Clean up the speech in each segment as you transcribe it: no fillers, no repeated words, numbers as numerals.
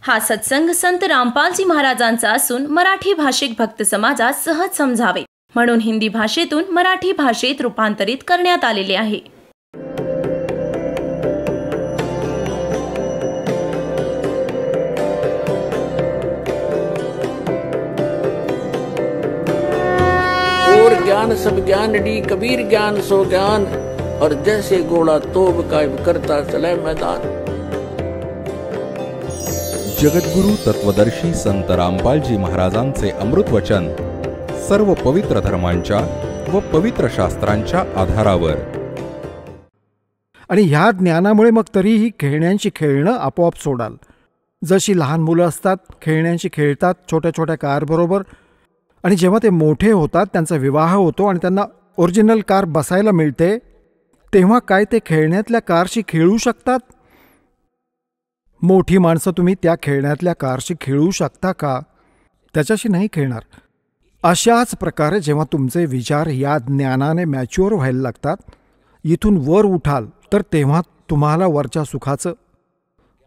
हा सत्संग संत रामपालजी महाराजांचा असून मराठी भाषिक भक्त समाजास सहज समजावे म्हणून हिंदी भाषेतून मराठी भाषेत रूपांतरित करण्यात आलेले आहे. और ज्ञान सब ज्ञान डी कबीर ज्ञान सो ज्ञान और जैसे घोड़ा तोब कायम करता चले मैदान. जगद्गुरु तत्वदर्शी संत रामपालजी महाराजांचे अमृत वचन सर्व पवित्र धर्मांच्या व पवित्र शास्त्रांच्या आधारावर. आणि ह्या ज्ञानामुळे मग तरीही खेळण्यांची खेळणं आपोआप सोडाल. जशी लहान मुलं असतात खेळण्यांची खेळतात छोट्या छोट्या कारबरोबर, आणि जेव्हा ते मोठे होतात त्यांचा विवाह होतो आणि त्यांना ओरिजिनल कार बसायला मिळते, तेव्हा काय ते खेळण्यातल्या कारशी खेळू शकतात? मोठी माणसं तुम्ही त्या खेळण्यातल्या कारशी खेळू शकता का? त्याच्याशी नाही खेळणार. अशाच प्रकारे जेव्हा तुमचे विचार या ज्ञानाने मॅच्युअर व्हायला लागतात, इथून वर उठाल, तर तेव्हा तुम्हाला वरच्या सुखाचं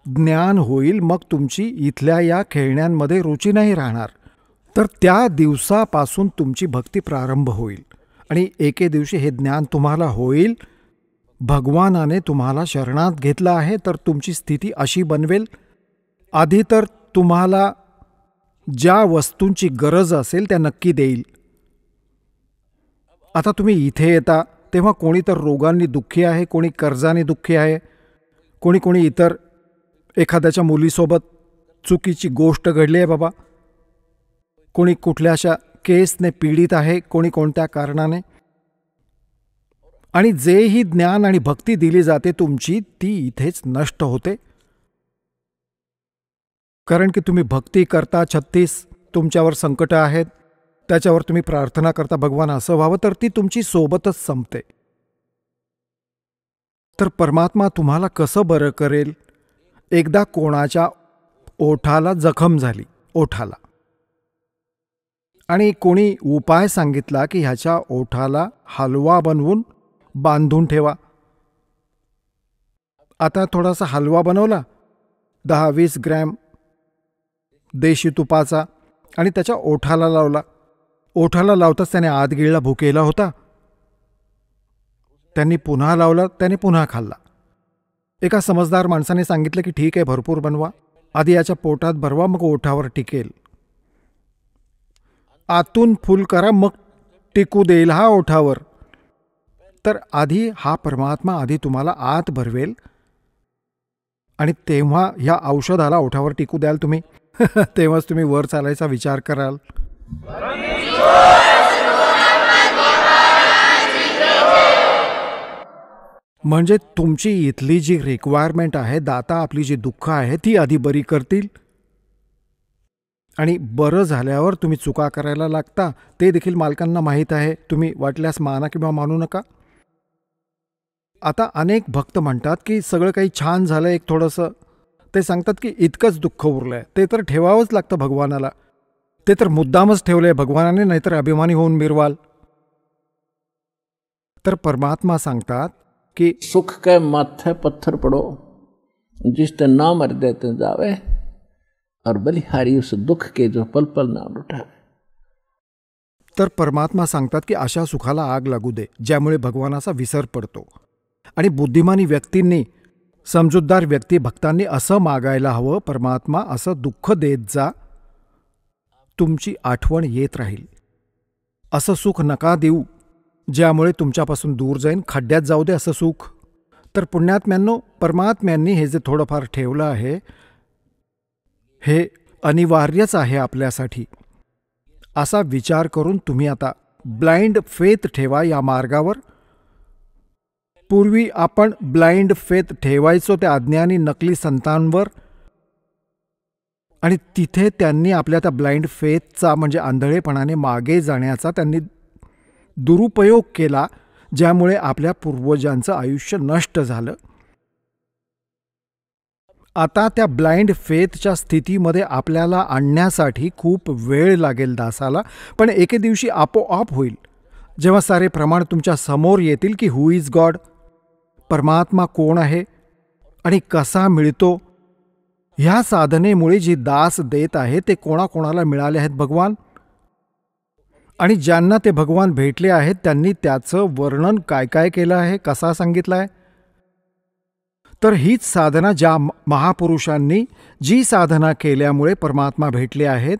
ज्ञान होईल. मग तुमची इथल्या या खेळण्यांमध्ये रुची नाही राहणार. तर त्या दिवसापासून तुमची भक्ती प्रारंभ होईल आणि एके दिवशी हे ज्ञान तुम्हाला होईल. भगवानाने तुम्हाला शरणात घेतलं आहे तर तुमची स्थिती अशी बनवेल. आधी तर तुम्हाला ज्या वस्तूंची गरज असेल त्या नक्की देईल. आता तुम्ही इथे येता तेव्हा कोणी तर रोगांनी दुःखी आहे, कोणी कर्जाने दुःखी आहे, कोणी कोणी इतर एखाद्याच्या मुलीसोबत चुकीची गोष्ट घडली आहे बाबा, कोणी कुठल्याशा केसने पीडित आहे, कोणी कोणत्या कारणाने. आणि जेही ज्ञान आणि भक्ती दिली जाते तुमची, ती इथेच नष्ट होते. कारण की तुम्ही भक्ती करता, 36 तुमच्यावर संकट आहेत, त्याच्यावर तुम्ही प्रार्थना करता भगवान असं व्हावं, तर ती तुमची सोबतच संपते. तर परमात्मा तुम्हाला कसं बरं करेल? एकदा कोणाच्या ओठाला जखम झाली, ओठाला, आणि कोणी उपाय सांगितला की ह्याच्या ओठाला हलवा बनवून बांधून ठेवा. आता थोडासा हलवा बनवला 10-20 ग्रॅम देशी तुपाचा आणि त्याच्या ओठाला लावला. ओठाला लावताच त्याने आत गिळला, भुकेला होता. त्यांनी पुन्हा लावला, त्याने पुन्हा खाल्ला. एका समजदार माणसाने सांगितलं की ठीक आहे, भरपूर बनवा, आधी याच्या पोटात भरवा, मग ओठावर टिकेल. आतून फुल करा, मग टिकू देईल हा ओठावर. तर आधी हा परमात्मा आधी तुम्हाला आत भरवेल आणि तेव्हा ह्या औषधाला ओठावर टिकू द्याल तुम्ही. तेव्हाच तुम्ही वर चालायचा विचार कराल. म्हणजे तुमची इथली जी रिक्वायरमेंट आहे, दाता आपली जी दुःख आहे ती आधी बरी करतील. आणि बरं झाल्यावर तुम्ही चुका करायला लागता, ते देखील मालकांना माहीत आहे. तुम्ही वाटल्यास माना किंवा मानू नका. आता अनेक भक्त म्हणतात की सगळं काही छान झालं, एक थोडंसं ते सांगतात की इतकंच दुःख उरलं आहे. ते तर ठेवावंच लागतं भगवानाला. ते तर मुद्दामच ठेवलं आहे भगवानाने, नाहीतर अभिमानी होऊन मिरवाल. तर परमात्मा सांगतात की सुख के माथे पत्थर पड़ो, जिसते नाम हृदय ते जावे, और बलिहारी उस दुख के जो पल पल नाम उठावे. तर परमात्मा सांगतात की अशा सुखाला आग लागू दे ज्यामुळे भगवानाचा विसर पडतो. आणि बुद्धिमानी व्यक्तींनी, समजूतदार व्यक्ती भक्तांनी असं मागायला हवं, परमात्मा असं दुःख देत जा, तुमची आठवण येत राहील. असं सुख नका देऊ ज्यामुळे तुमच्यापासून दूर जाईन, खड्ड्यात जाऊ दे असं सुख. तर पुण्यात्म्यांनो, परमात्म्यांनी हे जे थोडंफार ठेवलं आहे हे अनिवार्यच आहे आपल्यासाठी, असा विचार करून तुम्ही आता ब्लाइंड फेथ ठेवा या मार्गावर. पूर्वी आपण ब्लाइंड फेथ ठेवायचो त्या अज्ञानी नकली संतांवर, आणि तिथे त्यांनी आपल्या त्या ब्लाइंड फेथचा म्हणजे आंधळेपणाने मागे जाण्याचा त्यांनी दुरुपयोग केला, ज्यामुळे आपल्या पूर्वजांचं आयुष्य नष्ट झालं. आता त्या ब्लाइंड फेथच्या स्थितीमध्ये आपल्याला आणण्यासाठी खूप वेळ लागेल दासाला, पण एके दिवशी आपोआप होईल. जेव्हा सारे प्रमाण तुमच्या समोर येतील की हू इज गॉड, परमात्मा कोण आहे आणि कसा मिळतो, ह्या साधनेमुळे जी दास देत आहे ते कोणाकोणाला मिळाले आहेत भगवान, आणि ज्यांना ते भगवान भेटले आहेत त्यांनी त्याचं वर्णन काय काय केलं आहे, कसा सांगितलं आहे. तर हीच साधना ज्या महापुरुषांनी जी साधना केल्यामुळे परमात्मा भेटले आहेत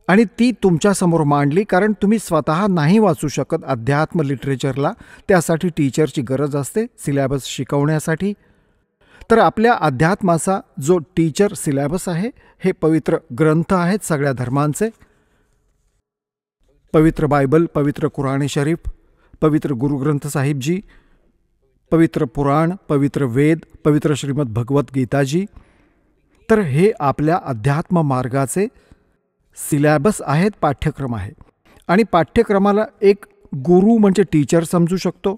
आणि ती तुमच्यासमोर मांडली. कारण तुम्ही स्वतः नाही वाचू शकत अध्यात्म लिटरेचरला, त्यासाठी टीचरची गरज असते सिलॅबस शिकवण्यासाठी. तर आपल्या अध्यात्माचा जो टीचर सिलॅबस आहे हे पवित्र ग्रंथ आहेत सगळ्या धर्मांचे. पवित्र बायबल, पवित्र कुराण शरीफ, पवित्र गुरुग्रंथ साहिबजी, पवित्र पुराण, पवित्र वेद, पवित्र श्रीमद भगवत गीताजी. तर हे आपल्या अध्यात्म मार्गाचे सिलॅबस आहेत, पाठ्यक्रम आहे. आणि पाठ्यक्रमाला एक गुरु म्हणजे टीचर समजू शकतो.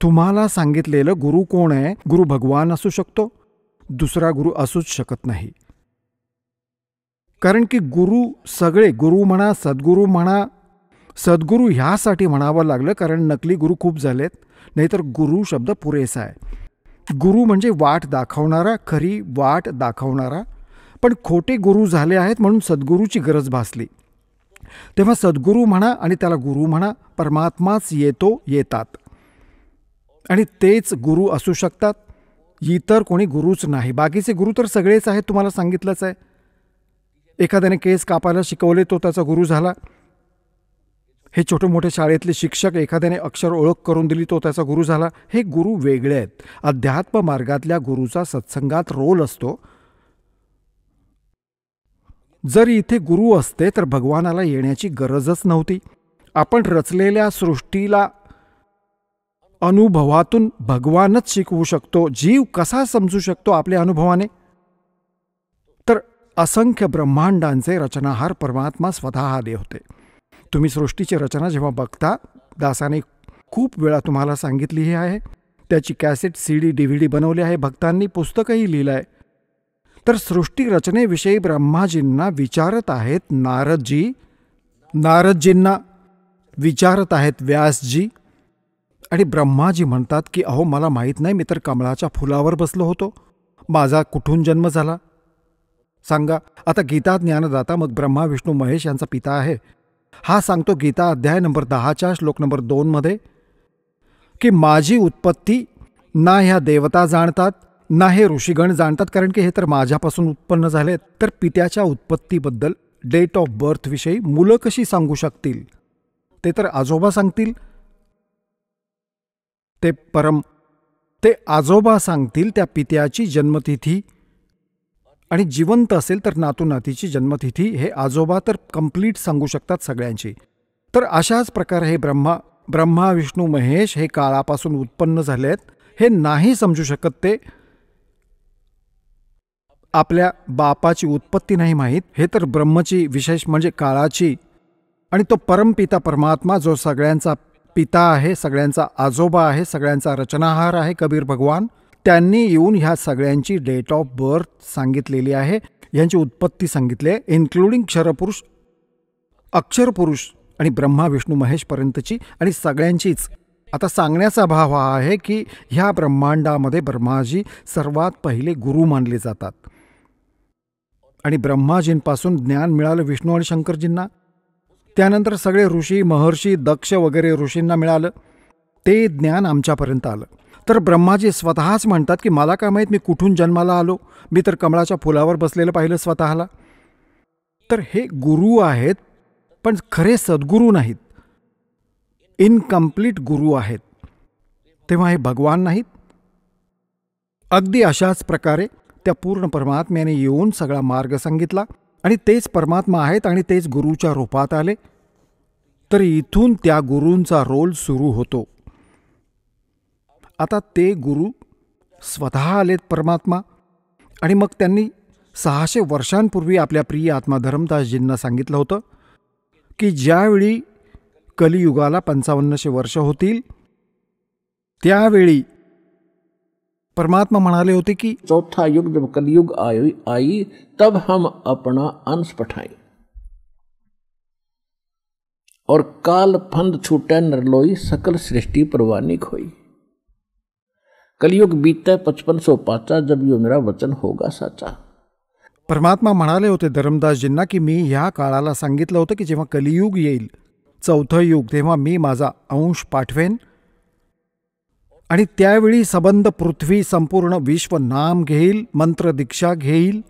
तुम्हाला सांगितलेलं गुरु कोण आहे? गुरु भगवान असू शकतो, दुसरा गुरु असूच शकत नाही. कारण की गुरु सगळे, गुरु म्हणा, सद्गुरू म्हणा, सद्गुरू ह्यासाठी म्हणावं लागलं कारण नकली गुरु खूप झालेत, नाहीतर गुरु शब्द पुरेसा आहे. गुरु म्हणजे वाट दाखवणारा, खरी वाट दाखवणारा. पण खोटे गुरु झाले आहेत म्हणून सद्गुरूची गरज भासली. तेव्हा सद्गुरू म्हणा आणि त्याला गुरु म्हणा, परमात्माच येतो, येतात, आणि तेच गुरु असू शकतात. इतर कोणी गुरुच नाही. बाकीचे गुरु तर सगळेच आहेत, तुम्हाला सांगितलंच आहे. एखाद्याने केस कापायला शिकवले तो त्याचा गुरु झाला. हे छोटे मोठे शाळेतले शिक्षक, एखाद्याने अक्षर ओळख करून दिली तो त्याचा गुरु झाला. हे गुरु वेगळे आहेत. अध्यात्म मार्गातल्या गुरुचा सत्संगात रोल असतो. जर इथे गुरु असते तर भगवानाला येण्याची गरजच नव्हती. आपण रचलेल्या सृष्टीला अनुभवातून भगवानच शिकवू शकतो. जीव कसा समजू शकतो आपल्या अनुभवाने? तर असंख्य ब्रह्मांडांचे रचनाहार परमात्मा स्वतः आले होते. तुम्ही सृष्टीची रचना जेव्हा बघता, दासाने खूप वेळा तुम्हाला सांगितली आहे, त्याची कॅसेट, CD, DVD बनवली आहे, भक्तांनी पुस्तकही लिहिलं आहे. तर सृष्टी रचनेविषयी ब्रह्माजींना विचारत आहेत नारदजी, नारदजींना विचारत आहेत व्यासजी, आणि ब्रह्माजी म्हणतात की अहो मला माहीत नाही, मी तर कमळाच्या फुलावर बसलो होतो, माझा कुठून जन्म झाला सांगा. आता गीता ज्ञानदाता, मग ब्रह्मा विष्णू महेश यांचा पिता आहे, हा सांगतो गीता अध्याय नंबर 10 श्लोक नंबर 2 की माझी उत्पत्ती ना ह्या देवता जाणतात ना हे ऋषीगण जाणतात, कारण की हे तर माझ्यापासून उत्पन्न झालेत. तर पित्याच्या उत्पत्तीबद्दल, डेट ऑफ बर्थ विषयी मुलं कशी सांगू शकतील? ते तर आजोबा सांगतील. ते आजोबा सांगतील त्या पित्याची जन्मतिथी, आणि जिवंत असेल तर नातू नातीची जन्मतिथी हे आजोबा तर कंप्लीट सांगू शकतात सगळ्यांची. तर अशाच प्रकारे हे ब्रह्मा विष्णू महेश हे काळापासून उत्पन्न झालेत, हे नाही समजू शकत. ते आपल्या बापाची उत्पत्ती नाही माहीत, हे तर ब्रह्मची विशेष म्हणजे काळाची. आणि तो परमपिता परमात्मा जो सगळ्यांचा पिता आहे, सगळ्यांचा आजोबा आहे, सगळ्यांचा रचनाहार आहे, कबीर भगवान, त्यांनी येऊन ह्या सगळ्यांची डेट ऑफ बर्थ सांगितलेली आहे, यांची उत्पत्ती सांगितली आहे, इन्क्लुडिंग क्षरपुरुष, अक्षरपुरुष आणि ब्रह्मा विष्णू महेशपर्यंतची, आणि सगळ्यांचीच. आता सांगण्याचा भाव हा आहे की ह्या ब्रह्मांडामध्ये ब्रह्माजी सर्वात पहिले गुरु मानले जातात, आणि ब्रह्माजींपासून ज्ञान मिळालं विष्णू आणि शंकरजींना. त्यानंतर सगळे ऋषी, महर्षी, दक्ष वगैरे ऋषींना मिळालं, ते ज्ञान आमच्यापर्यंत आलं. तर ब्रह्माजी स्वतःच म्हणतात की मला काय माहीत मी कुठून जन्माला आलो, मी तर कमळाच्या फुलावर बसलेलं पाहिलं स्वतःला. तर हे गुरु आहेत, पण खरे सद्गुरू नाहीत, इनकम्प्लीट गुरु आहेत. तेव्हा हे भगवान नाहीत. अगदी अशाच प्रकारे त्या पूर्ण परमात्म्याने येऊन सगळा मार्ग सांगितला, आणि तेच परमात्मा आहेत आणि तेच गुरुच्या रूपात आले. तर इथून त्या गुरूंचा रोल सुरू होतो. आता ते गुरु स्वतः आलेत परमात्मा, आणि मग त्यांनी 600 वर्षांपूर्वी आपल्या प्रिय आत्मा धर्मदासजींना सांगितलं होतं की ज्यावेळी कलियुगाला 5500 वर्ष होतील, त्यावेळी परमात्मा म्हणाले होते की चौथा युग जब कलयुग आई तब हम अपना अंश पठाई, और काल फंद छूटे नरलोई सकल सृष्टि परवानी खोई. कलयुग बीतता 5500 पाचा, जब यो मेरा वचन होगा साचा. परमात्मा म्हणाले होते धर्मदासजींना की मी ह्या काळाला सांगितलं होतं की जेव्हा कलियुग येईल, चौथं युग, तेव्हा मी माझा अंश पाठवेन आणि त्यावेळी सबंध पृथ्वी संपूर्ण विश्व नाम घेईल, मंत्र दीक्षा घेईल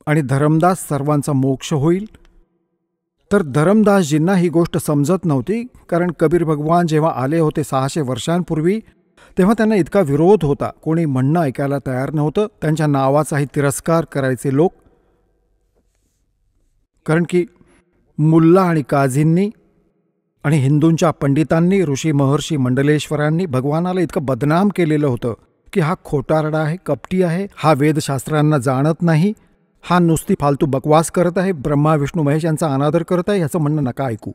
आणि धर्मदास सर्वांचा मोक्ष होईल. तर धर्मदासजींना ही गोष्ट समजत नव्हती, कारण कबीर भगवान जेव्हा आले होते 600 वर्षांपूर्वी, तेव्हा त्यांना इतका विरोध होता, कोणी म्हणणं ऐकायला तयार नव्हतं. त्यांच्या नावाचाही तिरस्कार करायचे लोक, कारण की मुल्ला आणि काझींनी आणि हिंदूंच्या पंडितांनी, ऋषी महर्षी मंडलेश्वरांनी भगवानाला इतकं बदनाम केलेलं होतं की हा खोटारडा आहे, कपटी आहे, हा वेदशास्त्रांना जाणत नाही, हा नुसती फालतू बकवास करत आहे, ब्रह्मा विष्णू महेश यांचा अनादर करत आहे, ह्याचं म्हणणं नका ऐकू.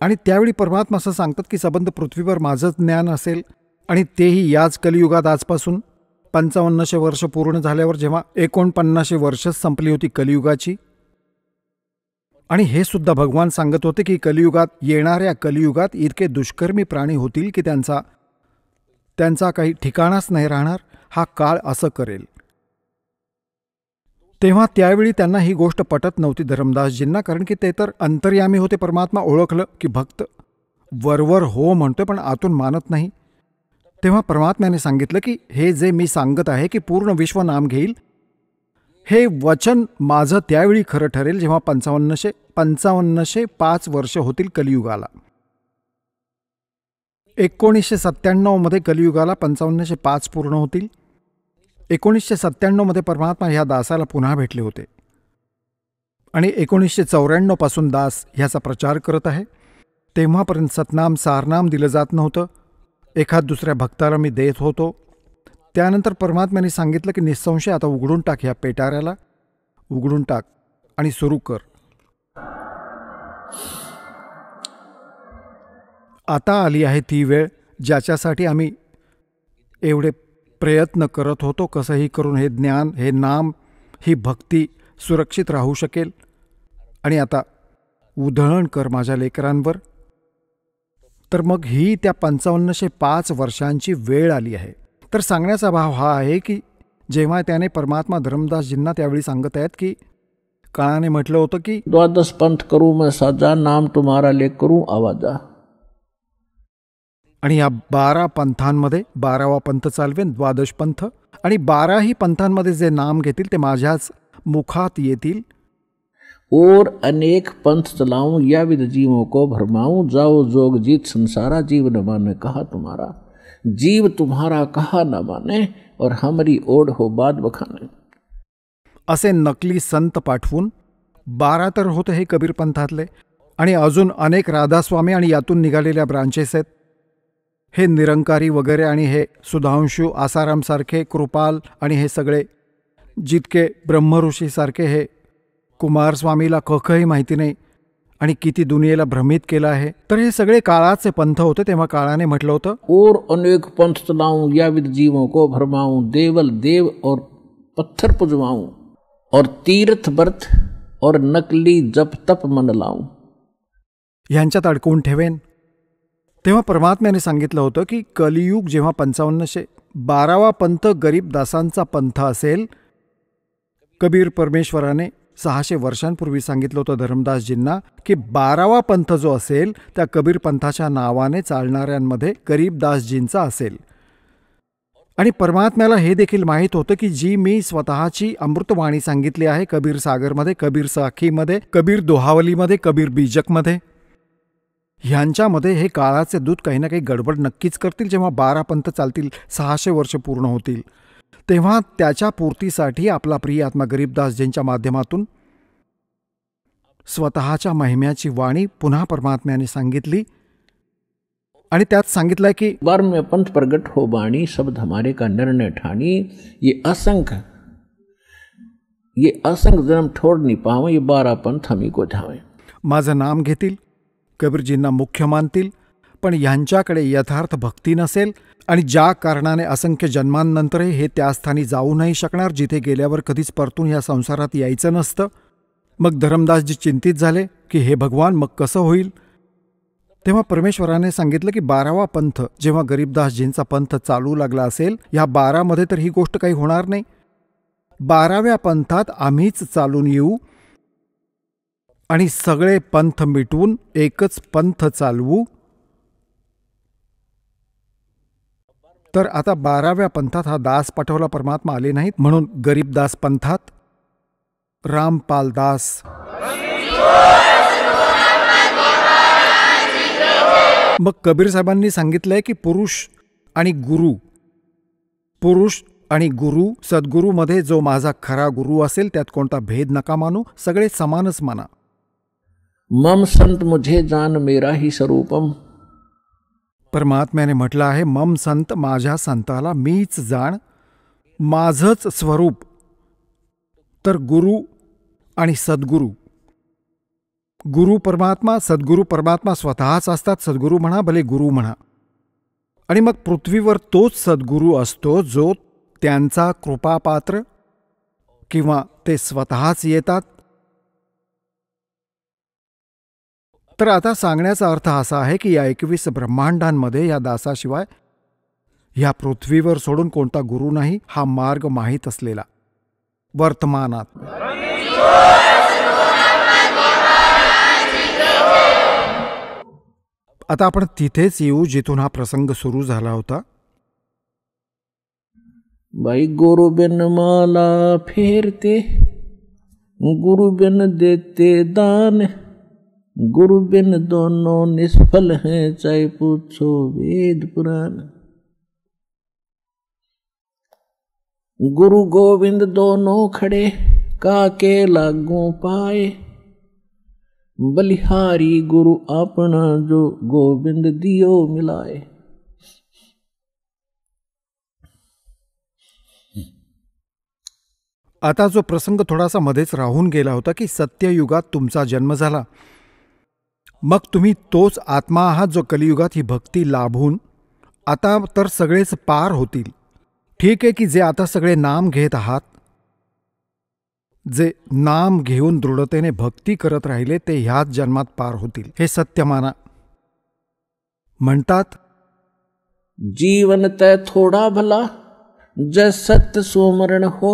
आणि त्यावेळी परमात्मा असं सांगतात की सबंध पृथ्वीवर माझंच ज्ञान असेल, आणि तेही याच कलियुगात. आजपासून 5500 वर्ष पूर्ण झाल्यावर, जेव्हा 49 वर्षच संपली होती कलियुगाची. आणि हे सुद्धा भगवान सांगत होते की कलियुगात, येणाऱ्या कलियुगात इतके दुष्कर्मी प्राणी होतील की त्यांचा काही ठिकाणाच नाही राहणार, हा काळ असं करेल. तेव्हा त्यावेळी त्यांना ही गोष्ट पटत नव्हती धर्मदासजींना, कारण की ते तर अंतर्यामी होते. परमात्मा ओळखलं की भक्त वरवर हो म्हणतोय पण आतून मानत नाही. तेव्हा परमात्म्याने सांगितलं की हे जे मी सांगत आहे की पूर्ण विश्व नाम घेईल, हे वचन माझं त्यावेळी खरं ठरेल जेव्हा 5505 वर्ष होतील कलियुगाला. 1997 मध्ये कलियुगाला 5505 पूर्ण होतील. 1997 मध्ये परमात्मा ह्या दासाला पुन्हा भेटले होते आणि 1994 पासून दास ह्याचा प्रचार करत आहे. तेव्हापर्यंत सतनाम सारनाम दिलं जात नव्हतं, एखाद दुसऱ्या भक्ताला मी देत होतो. त्यानंतर परमात्म्याने सांगितलं की निसंशय आता उघडून टाक, ह्या पेटाऱ्याला उघडून टाक आणि सुरू कर. आता आली आहे ती वेळ ज्याच्यासाठी आम्ही एवढे प्रयत्न करत होतो, कसंही करून हे ज्ञान, हे नाम, ही भक्ती सुरक्षित राहू शकेल. आणि आता उधळण कर माझ्या लेकरांवर. तर मग ही त्या 5505 वर्षांची वेळ आली आहे. तर सांगण्याचा भाव हा आहे की जेव्हा त्याने परमात्मा धर्मदासजींना त्यावेळी सांगत आहेत की काळाने म्हटलं होतं की 12 पंथ करू मैं साजा, नाम तुम्हारा ले करू आवाजा. आणि या 12 पंथांमध्ये 12वा पंथ चालवेन, 12 पंथ, आणि 12ही पंथांमध्ये जे नाम घेतील ते माझ्याच मुखात येतील. और अनेक पंथ चलाऊं, या विध जीवों को भरमाऊं, जाओ जोग जीत संसारा, जीव न माने कहा तुम्हारा. जीव तुम्हारा कहा न माने और हमारी ओढ हो बाद बखाने. असे नकली संत पाठवून 12 तर होते हे कबीर पंथातले, आणि अजून अनेक राधास्वामी आणि यातून निघालेल्या ब्रांचेस आहेत. हे निरंकारी वगैरे आणि हे सुधांशू आसाराम सारखे, कृपाल आणि हे सगळे जितके ब्रह्मऋषी सारखे, हे कुमारस्वामीला कखही माहिती नाही आणि किती दुनियेला भ्रमित केलं आहे. तर हे सगळे काळाचे पंथ होते. तेव्हा काळाने म्हटलं होतं और अनेक पंथ चलाऊं, या विध जीवों को भरमाऊं, देवल देव और पत्थर पुजवाऊं, और तीर्थ व्रत और नकली जप तप मन लाऊं. ह्यांच्यात अडकवून ठेवेन. तेव्हा परमात्म्याने सांगितलं होतं की कलियुग जेव्हा 5512वा पंथ गरीब दासांचा पंथ असेल. कबीर परमेश्वराने 600 वर्षांपूर्वी सांगितलं होतं धर्मदासजींना की 12वा पंथ जो असेल त्या कबीर पंथाच्या नावाने चालणाऱ्यांमध्ये गरीबदासजींचा असेल. आणि परमात्म्याला हे देखील माहीत होतं की जी मी स्वतःची अमृतवाणी सांगितली आहे कबीर सागरमध्ये, कबीर साखीमध्ये, कबीर दोहावलीमध्ये, कबीर बीजकमध्ये, ह्यांच्यामध्ये हे काळाचे दूत काही ना काही गडबड नक्कीच करतील. जेव्हा 12 पंथ चालतील, 600 वर्ष पूर्ण होतील, तेव्हा त्याच्या पूर्तीसाठी आपला प्रिय आत्मा गरीबदासजींच्या माध्यमातून स्वतःच्या महिम्याची वाणी पुन्हा परमात्म्याने सांगितली. आणि त्यात सांगितलंय की 12वें पंथ प्रगट हो बाणी, शब्द हमारे का निर्णय ठानी, ये असंख्य जन्म छोड़ नहीं पावे, ये 12 पंथ हमी को ठावे. माझं नाम घेतील, कबीरजींना मुख्य मानतील, पण यांच्याकडे यथार्थ भक्ती नसेल आणि ज्या कारणाने असंख्य जन्मांनंतरही हे त्या स्थानी जाऊ नाही शकणार जिथे गेल्यावर कधीच परतून या संसारात यायचं नसतं. मग धर्मदासजी चिंतित झाले की हे भगवान, मग कसं होईल. तेव्हा परमेश्वराने सांगितलं की 12वा पंथ जेव्हा गरीबदासजींचा पंथ चालू लागला असेल, ह्या 12 तर ही गोष्ट काही होणार नाही. 12व्या पंथात आम्हीच चालून येऊ आणि सगळे पंथ मिटवून एकच पंथ चालवू. तर आता 12व्या पंथात हा दास पाठवला परमात्मा आले नाहीत, म्हणून गरीबदास पंथात रामपाल दास. मग कबीर साहेबांनी सांगितलंय की पुरुष आणि गुरु सद्गुरूमध्ये जो माझा खरा गुरु असेल त्यात कोणता भेद नका मानू, सगळे समानच माना. मम संत मुझे जान मेरा ही स्वरूपम. परमात्म्याने म्हटलं आहे, मम संत, माझ्या संताला मीच जाण, माझंच स्वरूप. तर गुरु आणि सद्गुरू, गुरु परमात्मा, सद्गुरू परमात्मा स्वतःच असतात. सद्गुरू म्हणा भले गुरु म्हणा. आणि मग पृथ्वीवर तोच सद्गुरू असतो जो त्यांचा कृपापात्र किंवा ते स्वतःच येतात. तर आता सांगण्याचा अर्थ असा आहे की या 21 ब्रह्मांडांमध्ये या दासाशिवाय ह्या पृथ्वीवर सोडून कोणता गुरु नाही, हा मार्ग माहीत असलेला वर्तमानात. आता आपण तिथेच येऊ जिथून हा प्रसंग सुरू झाला होता. भाई गुरु बिन माला फेरते, गुरु बिन देते दान, गुरु बिन दोनों निष्फल हैं, चाहे पूछो वेद पुराण. गुरु गोविंद दोनों खड़े, काके लागू पाए, बलिहारी गुरु अपना जो गोविंद दियो मिलाए. आता जो प्रसंग थोडासा मध्येच राहून गेला होता की सत्ययुगात तुमचा जन्म झाला, मग तुम्ही तोच आत्मा आहात जो कलियुगात ही भक्ती लाभून आता तर सगळेच पार होतील. ठीक आहे की जे आता सगळे नाम घेत आहात, जे नाम घेऊन दृढतेने भक्ती करत राहिले ते ह्याच जन्मात पार होतील, हे सत्य माना. म्हणतात, जीवन तय थोड़ा भला, जय सत्य सुमरण हो,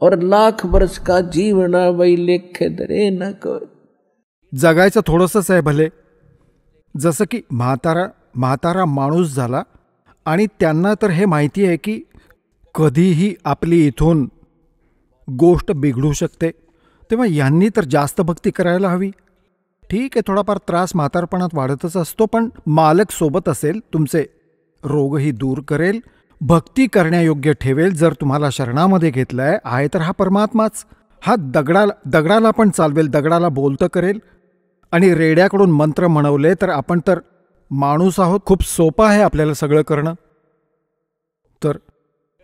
और लाख वर्ष का जीवन वही लेख धरे न को. जगायचं थोडंसंच आहे भले. जसं की म्हातारा माणूस झाला आणि त्यांना तर हे माहिती आहे की कधीही आपली इथून गोष्ट बिघडू शकते, तेव्हा यांनी तर जास्त भक्ती करायला हवी. ठीक आहे, थोडाफार त्रास म्हातारपणात वाढतच असतो, पण मालक सोबत असेल, तुमचे रोगही दूर करेल, भक्ती करण्यायोग्य ठेवेल. जर तुम्हाला शरणामध्ये घेतलंय आहे तर हा परमात्माच. हा दगडाला पण चालवेल, दगडाला बोलतं करेल. आणि रेड्याकडून मंत्र म्हणवले तर आपण तर माणूस आहोत, खूप सोपं आहे आपल्याला सगळं करणं.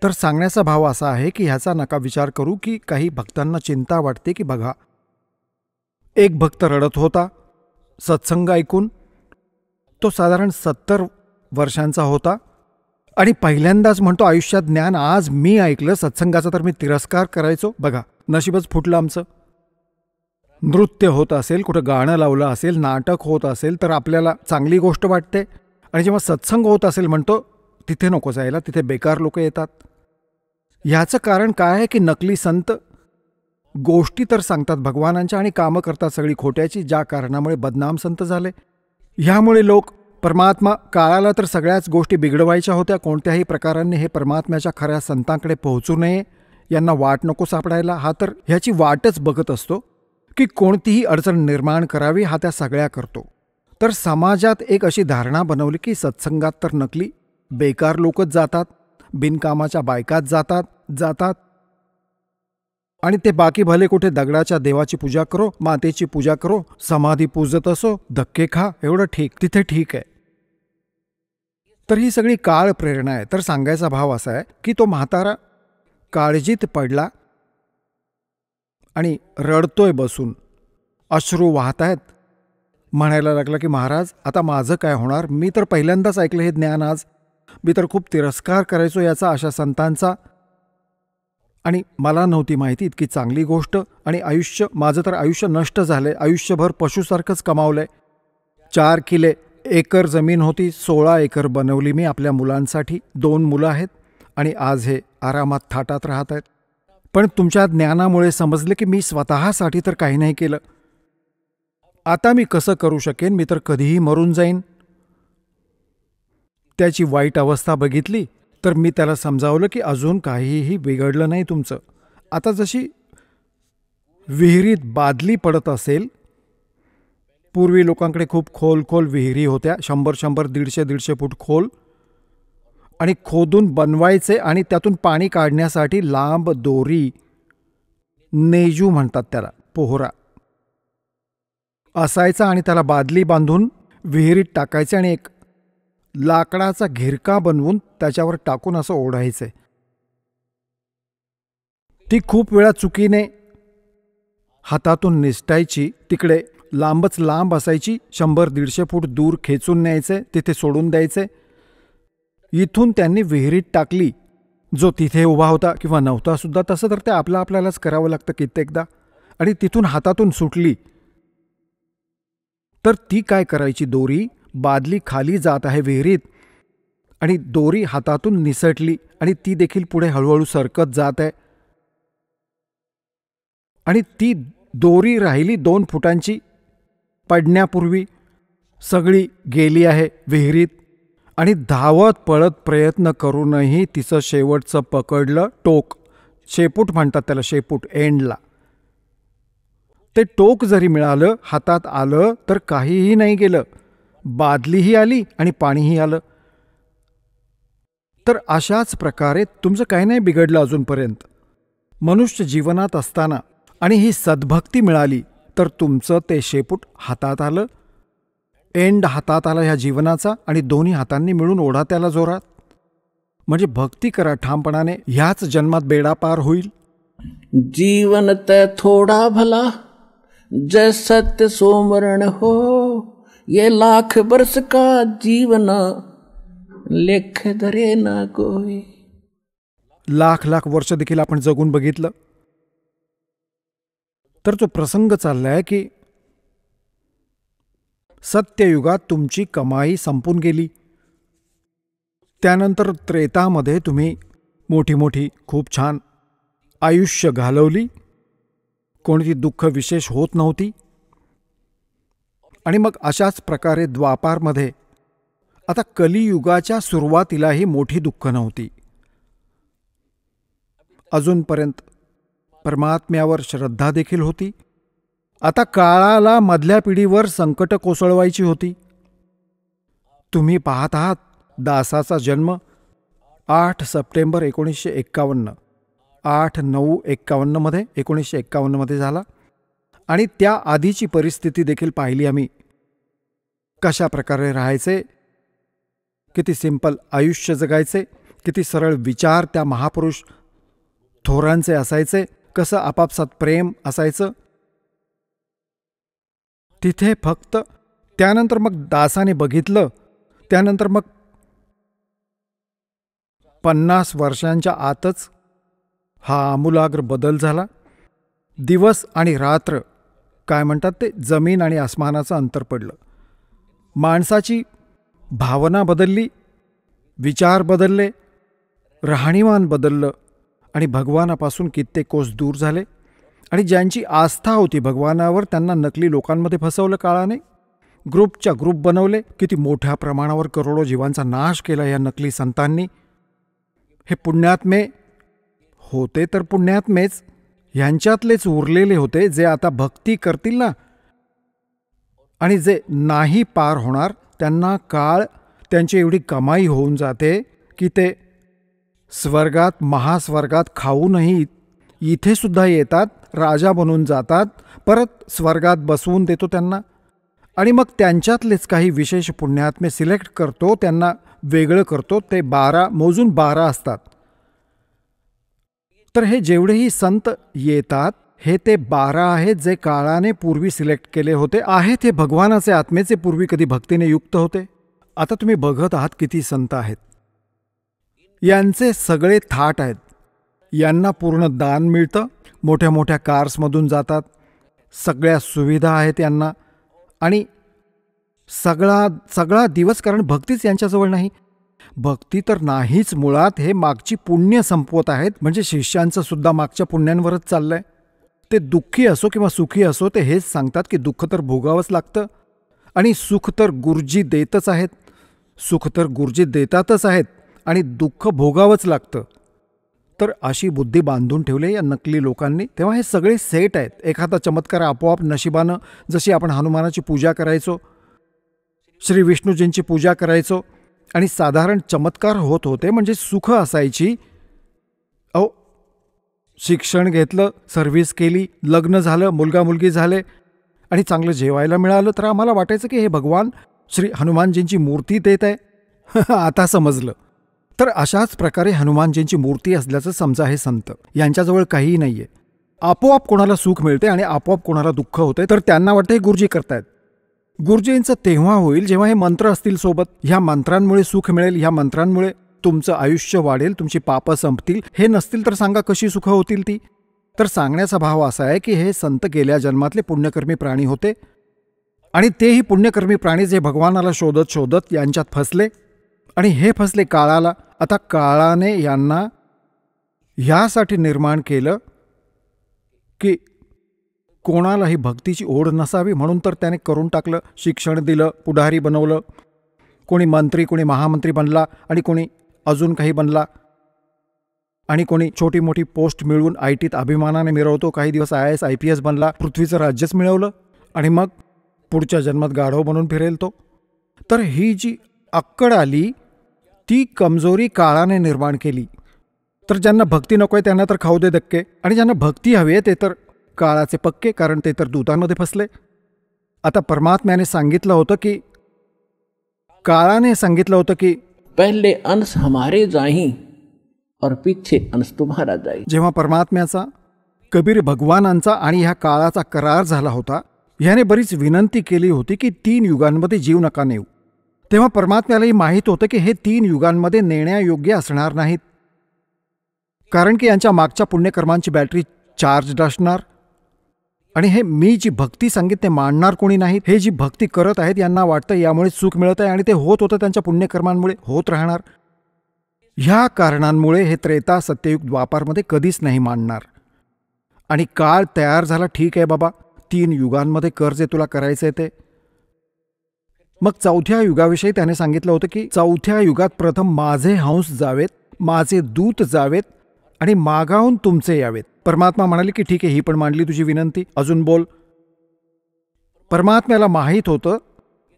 तर सांगण्याचा भाव असा आहे की ह्याचा नका विचार करू की काही भक्तांना चिंता वाटते की बघा, एक भक्त रडत होता सत्संग ऐकून. तो साधारण 70 वर्षांचा होता आणि पहिल्यांदाच म्हणतो आयुष्यात ज्ञान आज मी ऐकलं. सत्संगाचा तर मी तिरस्कार करायचो. बघा, नशीबच फुटलं आमचं. नृत्य होत असेल, कुठं गाणं लावलं असेल, नाटक होत असेल तर आपल्याला चांगली गोष्ट वाटते. आणि जेव्हा सत्संग होत असेल म्हणतो तिथे नको जायला, तिथे बेकार लोक येतात. ह्याचं कारण काय आहे की नकली संत गोष्टी तर सांगतात भगवानांच्या आणि कामं करतात सगळी खोट्याची, ज्या कारणामुळे बदनाम संत झाले. ह्यामुळे लोक परमात्मा काळाला तर सगळ्याच गोष्टी बिघडवायच्या होत्या. कोणत्याही प्रकाराने हे परमात्म्याच्या खऱ्या संतांकडे पोहोचू नये, यांना वाट नको सापडायला. हा तर ह्याची वाटच बघत असतो की कोणतीही अडचण निर्माण करावी, हा त्या सगळ्या करतो. तर समाजात एक अशी धारणा बनवली की सत्संगात तर नकली बेकार लोकच जातात, बिनकामाच्या बायकात जातात आणि ते बाकी भले कुठे दगडाच्या देवाची पूजा करो, मातेची पूजा करो, समाधी पूजत असो, धक्के खा, एवढं ठीक, तिथे ठीक आहे. तर ही सगळी काळ प्रेरणा आहे. तर सांगायचा भाव असा आहे की तो म्हातारा काळजीत पडला आणि रडतोय बसून, अश्रू वाहत आहेत. म्हणायला लागला की महाराज आता माझं काय होणार, मी तर पहिल्यांदाच ऐकलं हे ज्ञान आज, मी तर खूप तिरस्कार करायचो याचा, अशा संतांचा, आणि मला नव्हती माहिती इतकी चांगली गोष्ट. आणि माझं तर आयुष्य नष्ट झालंय, आयुष्यभर पशुसारखंच कमावलंय. 4 किल्ले एकर जमीन होती, 16 एकर बनवली मी आपल्या मुलांसाठी. 2 मुलं आहेत आणि आज हे आरामात थाटात राहत आहेत. पण तुमच्या ज्ञानामुळे समजले की मी स्वतःसाठी तर काही नाही केलं. आता मी कसं करू शकेन? मी तर कधीही मरून जाईन. त्याची वाईट अवस्था बघितली तर मी त्याला समजावलं की अजून काहीही बिघडलं नाही तुमचं. आता जशी विहिरीत बादली पडत असेल, पूर्वी लोकांकडे खूप खोल खोल विहिरी होत्या, 100-100, 150-150 फूट खोल, आणि खोदून बनवायचे आणि त्यातून पाणी काढण्यासाठी लांब दोरी, नेजू म्हणतात त्याला, पोहरा असायचा आणि त्याला बादली बांधून विहिरीत टाकायचे आणि एक लाकडाचा घिरका बनवून त्याच्यावर टाकून असं ओढायचे. ती खूप वेळा चुकीने हातातून निसटायची. तिकडे लांबच लांब असायची, 100-150 फूट दूर खेचून न्यायचे, तिथे सोडून द्यायचे. इथून त्यांनी विहिरीत टाकली. जो तिथे उभा होता किंवा नव्हता सुद्धा, तसं तर ते आपल्यालाच करावं लागतं कित्येकदा. आणि तिथून हातातून सुटली तर ती काय करायची? दोरी, बादली खाली जात आहे विहिरीत आणि दोरी हातातून निसटली आणि ती देखील पुढे हळूहळू सरकत जात आहे आणि ती दोरी राहिली 2 फुटांची. पडण्यापूर्वी सगळी गेली आहे विहिरीत आणि धावत पळत प्रयत्न करूनही तिचं शेवटचं पकडलं टोक, शेपूट म्हणतात त्याला, शेपूट एंडला. ते टोक जरी मिळालं, हातात आलं, तर काहीही नाही गेलं. बादलीही आली आणि पाणीही आलं. तर अशाच प्रकारे तुमचं काही नाही बिघडलं अजूनपर्यंत. मनुष्य जीवनात असताना आणि ही सद्भक्ती मिळाली तर तुमचं ते शेपूट हातात आलं, एंड हातात आला ह्या जीवनाचा, आणि दोन्ही हातांनी मिळून ओढा त्याला जोरात. म्हणजे भक्ती करा ठामपणाने, ह्याच जन्मात बेडा पार होईल. जीवन तय थोड़ा भला, जय सत्य सोमरण हो, ये लाख बरस का जीवन, लेख धरे ना कोई. लाख वर्ष देखील आपण जगून बघितलं तर तो प्रसंग चाललाय की सत्ययुगात तुमची कमाई संपून गेली. त्यानंतर त्रेतामध्ये तुम्ही मोठी खूप छान आयुष्य घालवली, कोणती दुःख विशेष होत नव्हती. आणि मग अशाच प्रकारे द्वापारमध्ये, आता कलियुगाच्या सुरुवातीलाही मोठी दुःख नव्हती. अजूनपर्यंत परमात्म्यावर श्रद्धा देखील होती. आता काळाला मधल्या पिढीवर संकट कोसळवायची होती. तुम्ही पाहत आहात दासाचा जन्म 8 सप्टेंबर 1951, 8/9/51 मध्ये, 1951 मध्ये झाला. आणि त्या आधीची परिस्थिती देखील पाहिली आम्ही. कशा प्रकारे राहायचे, किती सिंपल आयुष्य जगायचे, किती सरळ विचार त्या महापुरुष थोरांचे असायचे, कसं आपापसात प्रेम असायचं तिथे. फक्त त्यानंतर मग दासाने बघितलं, त्यानंतर मग 50 वर्षांच्या आतच हा आमूलाग्र बदल झाला. दिवस आणि रात्र, काय म्हणतात ते, जमीन आणि आसमानाचं अंतर पडलं. माणसाची भावना बदलली, विचार बदलले, राहणीमान बदललं आणि भगवानापासून कित्येक कोस दूर झाले. आणि ज्यांची आस्था होती भगवानावर त्यांना नकली लोकांमध्ये फसवलं काळाने. ग्रुपच्या ग्रुप बनवले, किती मोठ्या प्रमाणावर करोडो जीवांचा नाश केला या नकली संतांनी. हे पुण्यात्मे होते तर पुण्यात्मेच, ह्यांच्यातलेच उरलेले होते जे आता भक्ती करतील ना, आणि जे नाही पार होणार त्यांना काळ, त्यांची एवढी कमाई होऊन जाते की ते स्वर्गात, महास्वर्गात खाऊनही इथे सुद्धा येतात, राजा बनून जातात, परत स्वर्गात बसवून देतो त्यांना. आणि मग त्यांच्यातलेच काही विशेष पुण्यात्मे सिलेक्ट करतो, त्यांना वेगळं करतो. ते 12 मोजून 12 असतात. तर हे जेवढेही संत येतात हे ते 12 आहेत जे काळाने पूर्वी सिलेक्ट केले होते. आहेत हे भगवानाचे आत्मेचे, पूर्वी कधी भक्तीने युक्त होते. आता तुम्ही बघत आहात किती संत आहेत. यांचे सगळे थाट आहेत. यांना पूर्ण दान मिळतं, मोठ्या मोठ्या कार्समधून जातात, सगळ्या सुविधा आहेत यांना. आणि सगळा दिवस, कारण भक्तीच यांच्याजवळ नाही. भक्ती तर नाहीच मुळात. हे मागची पुण्य संपवत आहेत. म्हणजे शिष्यांचं सुद्धा मागच्या पुण्यांवरच चाललंय. ते दुःखी असो किंवा सुखी असो, ते हेच सांगतात की दुःख तर भोगावंच लागतं आणि सुख तर गुरुजी देतच आहेत. सुख तर गुरुजी देतातच आहेत आणि दुःख भोगावंच लागतं. तर अशी बुद्धी बांधून ठेवली या नकली लोकांनी. तेव्हा हे सगळे सेट आहेत. एखादा चमत्कार आपोआप नशिबानं, जशी आपण हनुमानाची पूजा करायचो, श्री विष्णूजींची पूजा करायचो आणि साधारण चमत्कार होत होते, म्हणजे सुख असायची. शिक्षण घेतलं, सर्व्हिस केली, लग्न झालं, मुलगा मुलगी झाले आणि चांगलं जेवायला मिळालं, तर आम्हाला वाटायचं की हे भगवान श्री हनुमानजींची मूर्ती देत आहे. आता समजलं. तर अशाच प्रकारे हनुमानजींची मूर्ती असल्याचं समजा हे संत. यांच्याजवळ काहीही नाहीये. आपोआप कोणाला सुख मिळते आणि आपोआप कोणाला दुःख होते, तर त्यांना वाटतं हे गुरुजी करतायत. गुरुजींचं तेव्हा होईल जेव्हा हे मंत्र असतील सोबत. ह्या मंत्रांमुळे सुख मिळेल, ह्या मंत्रांमुळे तुमचं आयुष्य वाढेल, तुमची पापं संपतील. हे नसतील तर सांगा कशी सुख होतील ती. तर सांगण्याचा भाव असा आहे की हे संत गेल्या जन्मातले पुण्यकर्मी प्राणी होते आणि तेही पुण्यकर्मी प्राणी जे भगवानाला शोधत शोधत यांच्यात फसले आणि हे फसले काळाला. आता काळाने यांना ह्यासाठी निर्माण केलं की कोणालाही भक्तीची ओढ नसावी, म्हणून तर त्याने करून टाकलं. शिक्षण दिलं, पुढारी बनवलं, कोणी मंत्री, कोणी महामंत्री बनला आणि कोणी अजून काही बनला आणि कोणी छोटी मोठी पोस्ट मिळवून ITत अभिमानाने मिरवतो. काही दिवस IAS IPS बनला, पृथ्वीचं राज्यच मिळवलं आणि मग पुढच्या जन्मात गाढव बनून फिरेल तो. तर ही जी अक्कड आली ती कमजोरी काळाने निर्माण केली. तर ज्यांना भक्ती नको आहे त्यांना तर खाऊ दे धक्के, आणि ज्यांना भक्ती हवी आहे ते तर काळाचे पक्के, कारण ते तर दूतांमध्ये फसले. आता परमात्म्याने सांगितलं होतं की, काळाने सांगितलं होतं की पहले अंश हमारे जाही और पीछे अंश तुम्हारा जाई. जेव्हा परमात्म्याचा, कबीर भगवानांचा आणि ह्या काळाचा करार झाला होता, ह्याने बरीच विनंती केली होती की 3 युगांमध्ये जीव नका नेऊ. तेव्हा परमात्म्यालाही माहीत होतं की हे 3 युगांमध्ये नेण्यायोग्य असणार नाहीत, कारण की यांच्या मागच्या पुण्यकर्मांची बॅटरी चार्जड असणार आणि हे मी जी भक्ती सांगितली ते मानणार कोणी नाहीत. हे जी भक्ती करत आहेत यांना वाटतं यामुळे सुख मिळत आहे आणि ते होत होतं त्यांच्या पुण्यकर्मांमुळे, होत राहणार. ह्या कारणांमुळे हे त्रेता, सत्ययुग, द्वापारमध्ये कधीच नाही मानणार. आणि काळ तयार झाला, ठीक आहे बाबा, 3 युगांमध्ये कर जे तुला करायचंय ते. मग 4थ्या युगाविषयी त्याने सांगितलं होतं की 4थ्या युगात प्रथम माझे हंस जावेत, माझे दूत जावेत आणि मागाहून तुमचे यावेत. परमात्मा म्हणाले की ठीक आहे, ही पण मांडली तुझी विनंती, अजून बोल. परमात्म्याला माहीत होतं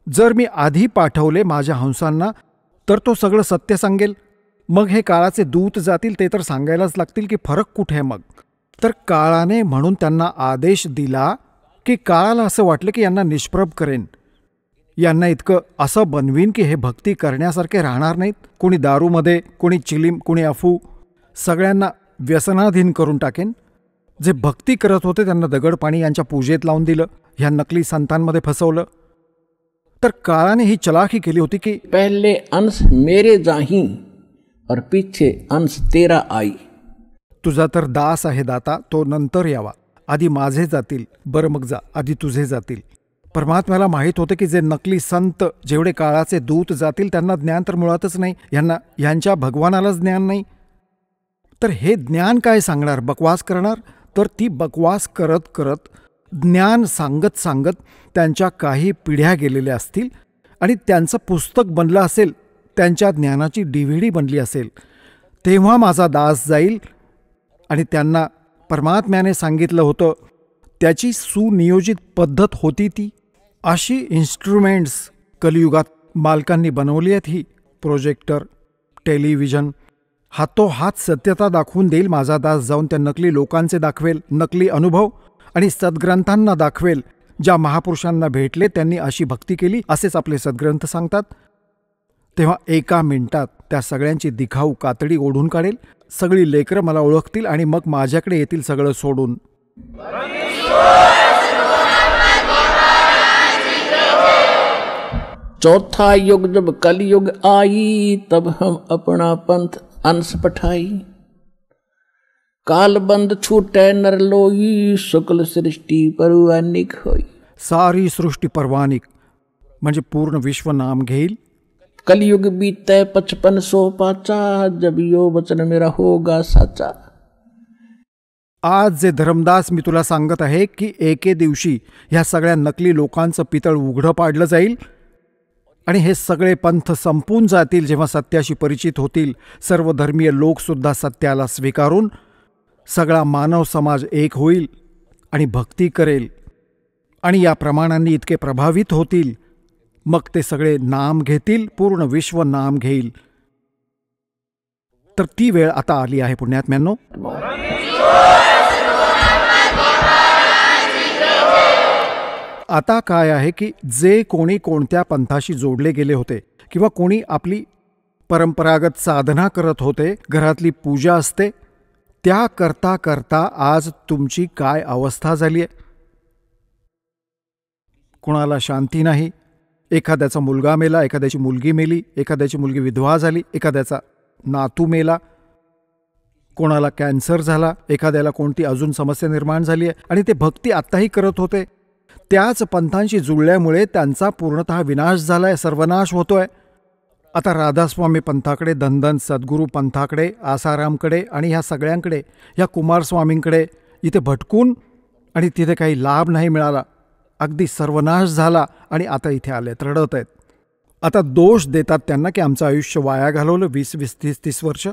जर मी आधी पाठवले माझ्या हंसांना तर तो सगळं सत्य सांगेल. मग हे काळाचे दूत जातील, ते तर सांगायलाच लागतील की फरक कुठे आहे. मग तर काळाने म्हणून त्यांना आदेश दिला की काळाला असं वाटलं की यांना निष्प्रभ करेन, यांना इतकं असं बनवीन की हे भक्ती करण्यासारखे राहणार नाहीत. कोणी दारूमध्ये, कोणी चिलीम, कोणी अफू, सगळ्यांना व्यसनाधीन करून टाकेन. जे भक्ती करत होते त्यांना दगड पाणी यांच्या पूजेत लावून दिलं, ह्या नकली संतांमध्ये फसवलं. तर काळाने ही चलाखी केली होती की पहले अंश मेरे जाही और पीछे अंश तेरा आई. तुझा तर दास आहे दाता, तो नंतर यावा. आधी माझे जातील, बरं मग जा, आधी तुझे जातील. परमात्म्याला माहीत होते की जे नकली संत, जेवढे काळाचे दूत जातील त्यांना ज्ञान तर मुळातच नाही, यांच्या भगवानालाच ज्ञान नाही. तर हे ज्ञान काय सांगणार, बकवास करणार. तर ती बकवास करत करत, ज्ञान सांगत सांगत त्यांच्या काही पिढ्या गेलेल्या असतील आणि त्यांचं पुस्तक बनलं असेल, त्यांच्या ज्ञानाची DVD बनली असेल. तेव्हा माझा दास जाईल आणि त्यांना परमात्म्याने सांगितलं होतं त्याची सुनियोजित पद्धत होती ती. अशी इन्स्ट्रुमेंट्स कलियुगात मालकांनी बनवली आहेत. ही प्रोजेक्टर, टेलिव्हिजन हातोहात सत्यता दाखवून देईल. माझा दास जाऊन त्या नकली लोकांचे दाखवेल, नकली अनुभव आणि सद्ग्रंथांना दाखवेल. ज्या महापुरुषांना भेटले त्यांनी अशी भक्ती केली, असेच आपले सद्ग्रंथ सांगतात. तेव्हा एका मिनिटात त्या सगळ्यांची दिखाऊ कातडी ओढून काढेल. सगळी लेकरं मला ओळखतील आणि मग माझ्याकडे येतील सगळं सोडून. चौथा युग जब कलयुग आई, तब हम अपना पंथ अंश पठाई. काल बंद छूटे नर लोई, शुक्ल सृष्टि परवानिक होई. सारी सृष्टी परवानिक, म्हणजे पूर्ण विश्व नाम घेईल. कलयुग बीते 5500 पाचा, जब यो वचन मेरा होगा साचा. आज जे धर्मदास मी तुला सांगत आहे की एके दिवशी ह्या सगळ्या नकली लोकांचं पितळ उघडं पाडलं जाईल आणि हे सगळे पंथ संपून जातील जेव्हा सत्याशी परिचित होतील. सर्व धर्मीय लोकसुद्धा सत्याला स्वीकारून सगळा मानव समाज एक होईल आणि भक्ती करेल आणि या प्रमाणांनी इतके प्रभावित होतील, मग ते सगळे नाम घेतील, पूर्ण विश्व नाम घेईल. तर ती वेळ आता आली आहे पुण्यात्म्यांनो. आता काय आहे की जे कोणी कोणत्या पंथाशी जोडले गेले होते किंवा कोणी आपली परंपरागत साधना करत होते, घरातली पूजा असते, त्या करता करता आज तुमची काय अवस्था झाली आहे. कुणाला शांती नाही. एखाद्याचा मुलगा मेला, एखाद्याची मुलगी मेली, एखाद्याची मुलगी विधवा झाली, एखाद्याचा नातू मेला, कोणाला कॅन्सर झाला, एखाद्याला कोणती अजून समस्या निर्माण झाली आहे आणि ते भक्ती आत्ताही करत होते. त्याच पंथांशी जुळल्यामुळे त्यांचा पूर्णतः विनाश झालाय, सर्वनाश होतोय. आता राधास्वामी पंथाकडे, धनधन सद्गुरू पंथाकडे, आसारामकडे आणि ह्या सगळ्यांकडे, ह्या कुमारस्वामींकडे इथे भटकून आणि तिथे काही लाभ नाही मिळाला, अगदी सर्वनाश झाला आणि आता इथे आले रडत आहेत. आता दोष देतात त्यांना की आमचं आयुष्य वाया घालवलं 20-20, 30-30 वर्ष.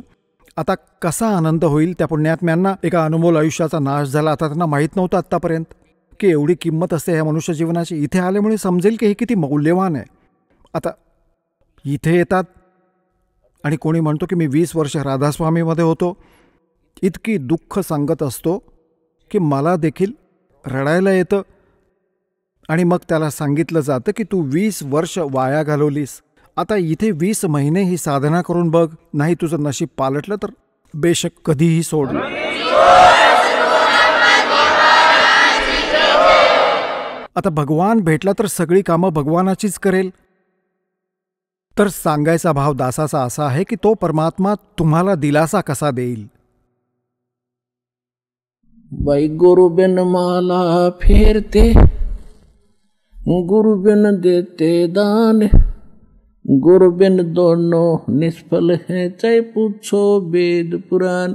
आता कसा आनंद होईल त्या पुण्यात्म्यांना. एका अनमोल आयुष्याचा नाश झाला. आता त्यांना माहीत नव्हतं आत्तापर्यंत की एवढी किंमत असते ह्या मनुष्य जीवनाची. इथे आल्यामुळे समजेल की हे किती मौल्यवान आहे. आता इथे येतात आणि कोणी म्हणतो की मी 20 वर्ष राधास्वामीमध्ये होतो. इतकी दुःख सांगत असतो की मला देखील रडायला येतं. आणि मग त्याला सांगितलं जातं की तू 20 वर्ष वाया घालवलीस. आता इथे 20 महिने ही साधना करून बघ, नाही तुझं नशीब पालटलं तर बेशक कधीही सोडलं. आता भगवान भेटला तर सगळी कामं भगवानाचीच करेल. तर सांगायचा भाव दासाचा असा आहे की तो परमात्मा तुम्हाला दिलासा कसा देईल. बाई गुरु बिन माला फेरते, गुरु बिन देते दान, गुरु बिन दोनों निष्फल हैं, चाहे पूछो वेद पुराण.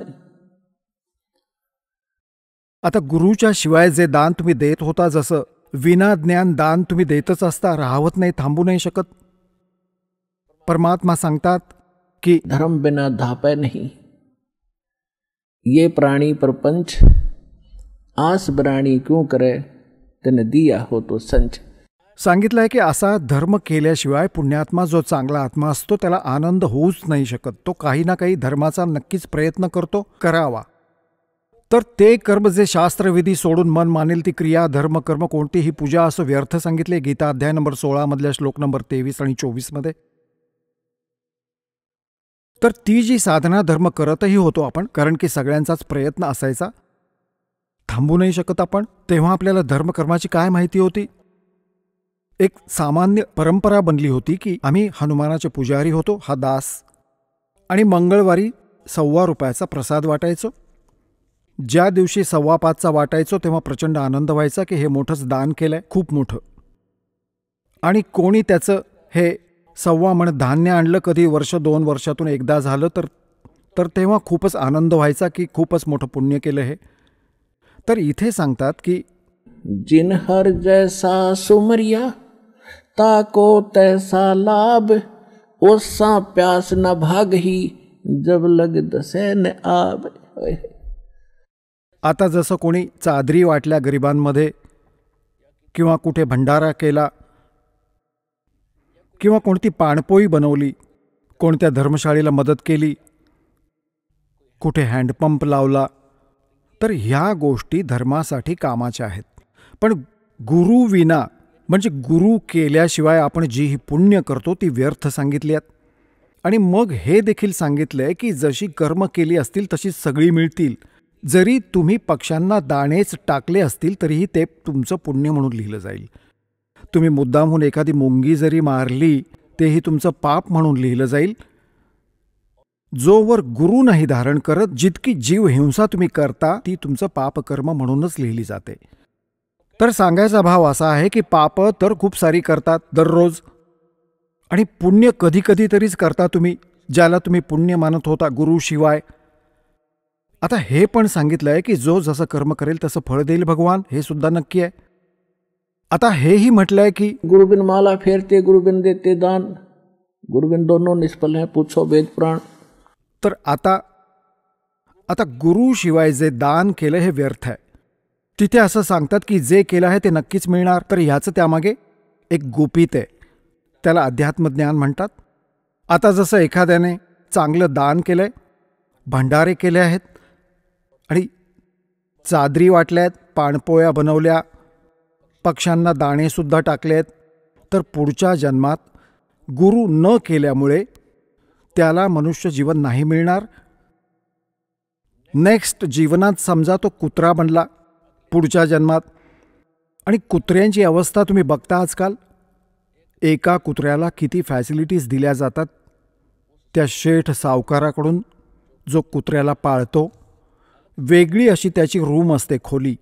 आता गुरुच्या शिवाय जे दान तुम्ही देत होता, जसं विना ज्ञान दान तुम्ही देतच असता, राहवत नाही, थांबू नाही शकत. परमात्मा सांगतात की धर्म बिना धापे नहीं, ये प्राणी प्रपंच आस बराणी क्यों करे, तेने दिया हो तो संच. सांगितलं आहे की असा धर्म केल्याशिवाय पुण्यात्मा जो चांगला आत्मा असतो त्याला आनंद होऊच नाही शकत. तो काही ना काही धर्माचा नक्कीच प्रयत्न करतो करावा. तर ते कर्म जे शास्त्रविधी सोडून मन मानेल ती क्रिया, धर्म, कर्म, कोणतीही पूजा असं व्यर्थ सांगितले गीता अध्याय नंबर 16 मधल्या श्लोक नंबर 23 आणि 24 मध्ये. तर ती जी साधना धर्म करतही होतो आपण, कारण की सगळ्यांचाच प्रयत्न असायचा, थांबू नाही शकत आपण. तेव्हा आपल्याला धर्मकर्माची काय माहिती होती. एक सामान्य परंपरा बनली होती की आम्ही हनुमानाचे पुजारी होतो, हा दास, आणि मंगळवारी 1.25 रुपयाचा प्रसाद वाटायचो. ज्या दिवशी 5.25चा वाटायचो तेव्हा प्रचंड आनंद व्हायचा की हे मोठंच दान केलंय, खूप मोठं. आणि कोणी त्याचं हे 1.25 मण धान्य आणलं, कधी वर्ष 2 वर्षातून एकदा झालं तर तेव्हा खूपच आनंद व्हायचा की खूपच मोठं पुण्य केलं हे. तर इथे सांगतात की जिन हर जैसा सुमरिया, ताको तैसा लाभ, ओसा प्यास न भागही, जब लग दसे न आब. आता जसं कोणी चादरी वाटल्या गरिबांमध्ये, किंवा कुठे भंडारा केला, किंवा कोणती पाणपोई बनवली, कोणत्या धर्मशाळेला मदत केली, कुठे हँडपंप लावला, तर ह्या गोष्टी धर्मासाठी कामाच्या आहेत. पण गुरु विना, म्हणजे गुरु केल्याशिवाय आपण जी ही पुण्य करतो ती व्यर्थ सांगितली आहेत. आणि मग हे देखील सांगितलंय की जशी कर्म केली असतील तशी सगळी मिळतील. जरी तुम्ही पक्ष्यांना दाणेच टाकले असतील तरीही ते तुमचं पुण्य म्हणून लिहिलं जाईल. तुम्ही मुद्दामहून एखादी मुंगी जरी मारली तेही तुमचं पाप म्हणून लिहिलं जाईल. जोवर गुरु नाही धारण करत, जितकी जीव हिंसा तुम्ही करता ती तुमचं पापकर्म म्हणूनच लिहिली जाते. तर सांगायचा भाव असा आहे की पाप तर खूप सारी करतात दररोज, आणि पुण्य कधी कधी तरीच करता तुम्ही, ज्याला तुम्ही पुण्य मानत होता गुरुशिवाय. आता हे पण सांगितलं आहे की जो जसं कर्म करेल तसं फळ देईल भगवान, हे सुद्धा नक्की आहे. आता हेही म्हटलंय की गुरुबिन माला फेरते, गुरुबिन देते दान, गुरुबिन दोनों निष्फल है, पूछो वेद पुराण. तर आता गुरुशिवाय जे दान केलं हे व्यर्थ आहे. तिथे असं सांगतात की जे केलं आहे ते नक्कीच मिळणार. तर ह्याचं त्यामागे एक गुपित आहे, त्याला अध्यात्मज्ञान म्हणतात. आता जसं एखाद्याने चांगलं दान केलंय, भंडारे केले आहेत आणि चादरी वाटल्या आहेत, पाणपोळ्या बनवल्या, पक्ष्यांना दाणेसुद्धा टाकले आहेत, तर पुढच्या जन्मात गुरु न केल्यामुळे त्याला मनुष्य जीवन नाही मिळणार. नेक्स्ट जीवनात समजा तो कुत्रा बनला पुढच्या जन्मात, आणि कुत्र्यांची अवस्था तुम्ही बघता आजकाल. एका कुत्र्याला किती फॅसिलिटीज दिल्या जातात त्या शेठ सावकाराकडून जो कुत्र्याला पाळतो. वेगळी अशी त्याची रूम असते, खोली,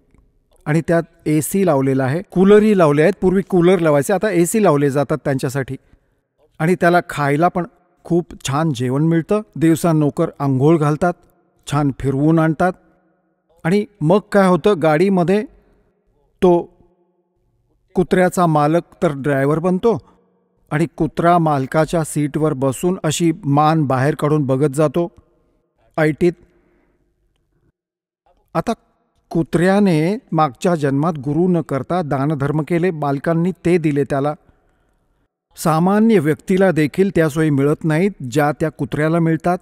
आणि त्यात AC लावलेला आहे, कूलरही लावले आहेत. पूर्वी कूलर लावायचे, आता AC लावले जातात त्यांच्यासाठी. आणि त्याला खायला पण खूप छान जेवण मिळतं. दिवसा नोकर आंघोळ घालतात, छान फिरवून आणतात. आणि मग काय होतं, गाडीमध्ये तो कुत्र्याचा मालक तर ड्रायव्हर बनतो, आणि कुत्रा मालकाच्या सीटवर बसून अशी मान बाहेर काढून बघत जातो ऐटीत. आता कुत्र्याने मागच्या जन्मात गुरु न करता दानधर्म केले, मालकांनी ते दिले त्याला. सामान्य व्यक्तीला देखील त्या सोयी मिळत नाहीत ज्या त्या कुत्र्याला मिळतात.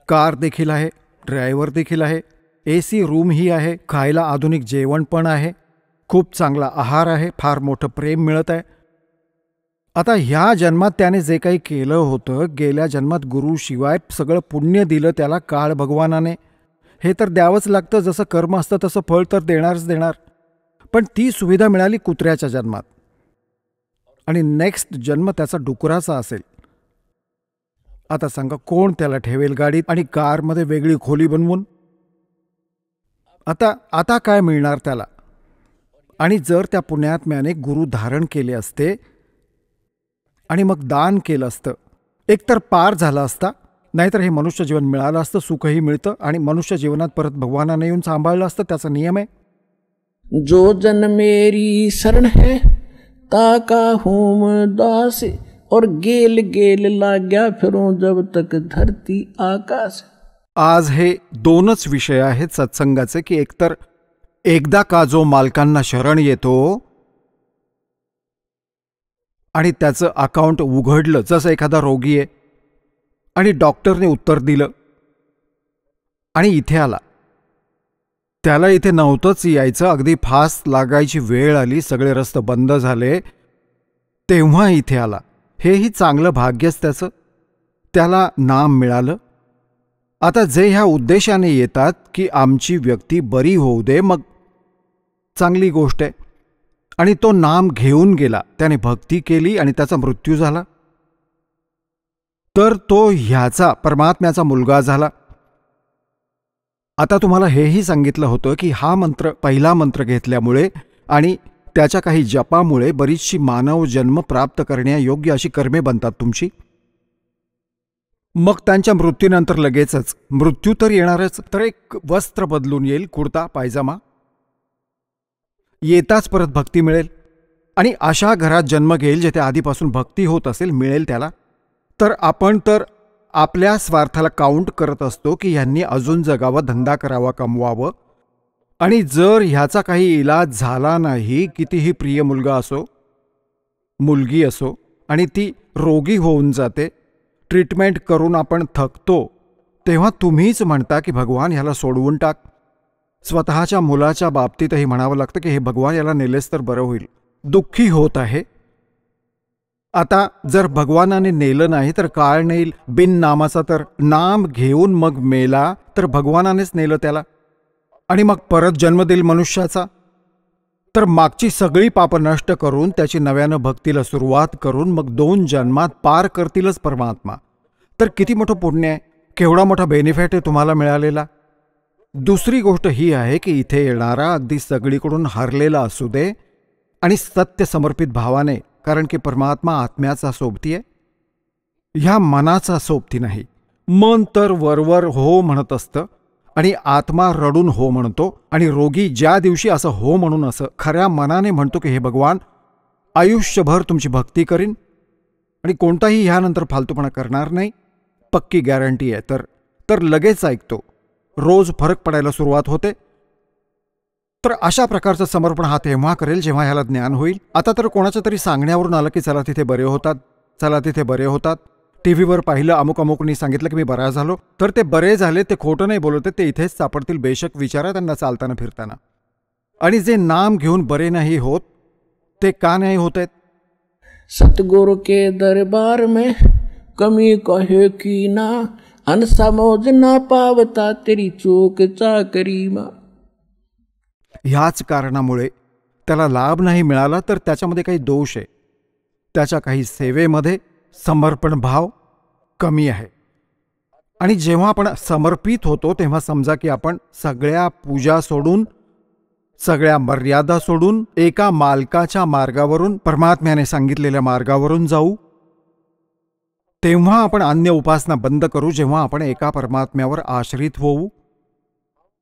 कार देखील आहे, ड्रायव्हर देखील आहे, AC रूमही आहे, खायला आधुनिक जेवण पण आहे, खूप चांगला आहार आहे, फार मोठं प्रेम मिळत आहे. आता ह्या जन्मात त्याने जे काही केलं होतं, गेल्या जन्मात गुरुशिवाय सगळं पुण्य दिलं त्याला काळ भगवानाने. हे तर द्यावंच लागतं, जसं कर्म असतं तसं फळ तर देणारच देणार. पण ती सुविधा मिळाली कुत्र्याच्या जन्मात, आणि नेक्स्ट जन्म त्याचा डुकराचा असेल. आता सांगा कोण त्याला ठेवेल गाडीत आणि कारमध्ये वेगळी खोली बनवून? आता काय मिळणार त्याला? आणि जर त्या पुण्यात्म्याने गुरु धारण केले असते आणि मग दान केलं असतं, एकतर पार झाला असता, नाहीतर हे मनुष्य जीवन मिळालं असतं, सुखही मिळतं, आणि मनुष्य जीवनात परत भगवानाने येऊन सांभाळलं असतं. त्याचा नियम आहे, जो जन मेरी शरण है ताका हूँ दास, और गेल गेल लाग्या फिरूं जब तक धरती आकाश. आज हे दोनच विषय आहेत सत्संगाचे, की एकतर एकदा का जो मालकांना शरण येतो आणि त्याचं अकाउंट उघडलं, जसं एखादा रोगी आहे आणि डॉक्टरने उत्तर दिलं आणि इथे आला, त्याला इथे नव्हतंच यायचं, अगदी फास्ट लागायची वेळ आली, सगळे रस्ते बंद झाले, तेव्हा इथे आला, हेही चांगलं भाग्यच त्याचं, त्याला नाम मिळालं. आता जे ह्या उद्देशाने येतात की आमची व्यक्ती बरी होऊ दे, मग चांगली गोष्ट आहे, आणि तो नाम घेऊन गेला, त्याने भक्ती केली आणि त्याचा मृत्यू झाला, तर तो ह्याचा परमात्म्याचा मुलगा झाला. आता तुम्हाला हेही सांगितलं होतं की हा मंत्र, पहिला मंत्र घेतल्यामुळे आणि त्याच्या काही जपामुळे बरीचशी मानव जन्म प्राप्त करण्यायोग्य अशी कर्मे बनतात तुमची. मग त्यांच्या मृत्यूनंतर लगेचच मृत्यू तर येणारच, तर एक वस्त्र बदलून येईल, कुर्ता पायजामा, येताच परत भक्ती मिळेल, आणि अशा घरात जन्म घेईल जिथे आधीपासून भक्ती होत असेल, मिळेल त्याला. तर आपण तर आपल्या स्वार्थाला काउंट करत असतो की ह्यांनी अजून जगावं, धंदा करावा, कमवावं, आणि जर ह्याचा काही इलाज झाला नाही, कितीही प्रिय मुलगा असो, मुलगी असो, आणि ती रोगी होऊन जाते, ट्रीटमेंट करून आपण थकतो, तेव्हा तुम्हीच म्हणता की भगवान ह्याला सोडवून टाक. स्वतःच्या मुलाच्या बाबतीतही म्हणावं लागतं की हे भगवान याला नेलेस तर बरं होईल, दुःखी होत आहे. आता जर भगवानाने नेलं नाही तर काळ नेईल, बिन नामाचा, तर नाम घेऊन मग मेला तर भगवानानेच नेलं त्याला, आणि मग परत जन्म देईल मनुष्याचा. तर मागची सगळी पापं नष्ट करून त्याची नव्यानं भक्तीला सुरुवात करून मग 2 जन्मात पार करतीलच परमात्मा. तर किती मोठं पुण्य आहे, केवढा मोठा बेनिफिट आहे तुम्हाला मिळालेला. दुसरी गोष्ट ही आहे की इथे येणारा अगदी सगळीकडून हरलेला असू दे आणि सत्य समर्पित भावाने, कारण की परमात्मा आत्म्याचा सोबती आहे, ह्या मनाचा सोबती नाही. मन तर वरवर हो म्हणत असतं आणि आत्मा रडून हो म्हणतो. आणि रोगी ज्या दिवशी असं हो म्हणून असं खऱ्या मनाने म्हणतो की हे भगवान, आयुष्यभर तुमची भक्ती करीन आणि कोणताही ह्यानंतर फालतूपणा करणार नाही, पक्की गॅरंटी आहे, तर लगेच ऐकतो, रोज फरक पडायला सुरुवात होते. तर अशा प्रकारचं समर्पण हा तेव्हा करेल जेव्हा ह्याला ज्ञान होईल. आता तर कोणाच्या तरी सांगण्यावरून आलं की चला तिथे बरे होतात, चला तिथे बरे होतात. टीव्हीवर पाहिलं, अमुक अमुकनी सांगितलं की मी बरा झालो, तर ते बरे झाले, ते खोटं नाही बोलत, ते इथेच सापडतील. बेशक विचारा त्यांना चालताना फिरताना. आणि जे नाम घेऊन बरे नाही होत ते का नाही होत आहेत? सतगुरु के दरबार में कमी कहे की ना, अनसमोज ना पावता तेरी चूक चाकरी मा. ह्याच कारणामुळे त्याला लाभ नाही मिळाला तर त्याच्यामध्ये काही दोष आहे, त्याच्या काही सेवेमध्ये समर्पण भाव कमी आहे. आणि जेव्हा आपण समर्पित होतो तेव्हा समजा की आपण सगळ्या पूजा सोडून, सगळ्या मर्यादा सोडून एका मालकाच्या मार्गावरून, परमात्म्याने सांगितलेल्या मार्गावरून जाऊ. तेव्हा आपण अन्य उपासना बंद करू, जेव्हा आपण एका परमात्म्यावर आश्रित होऊ.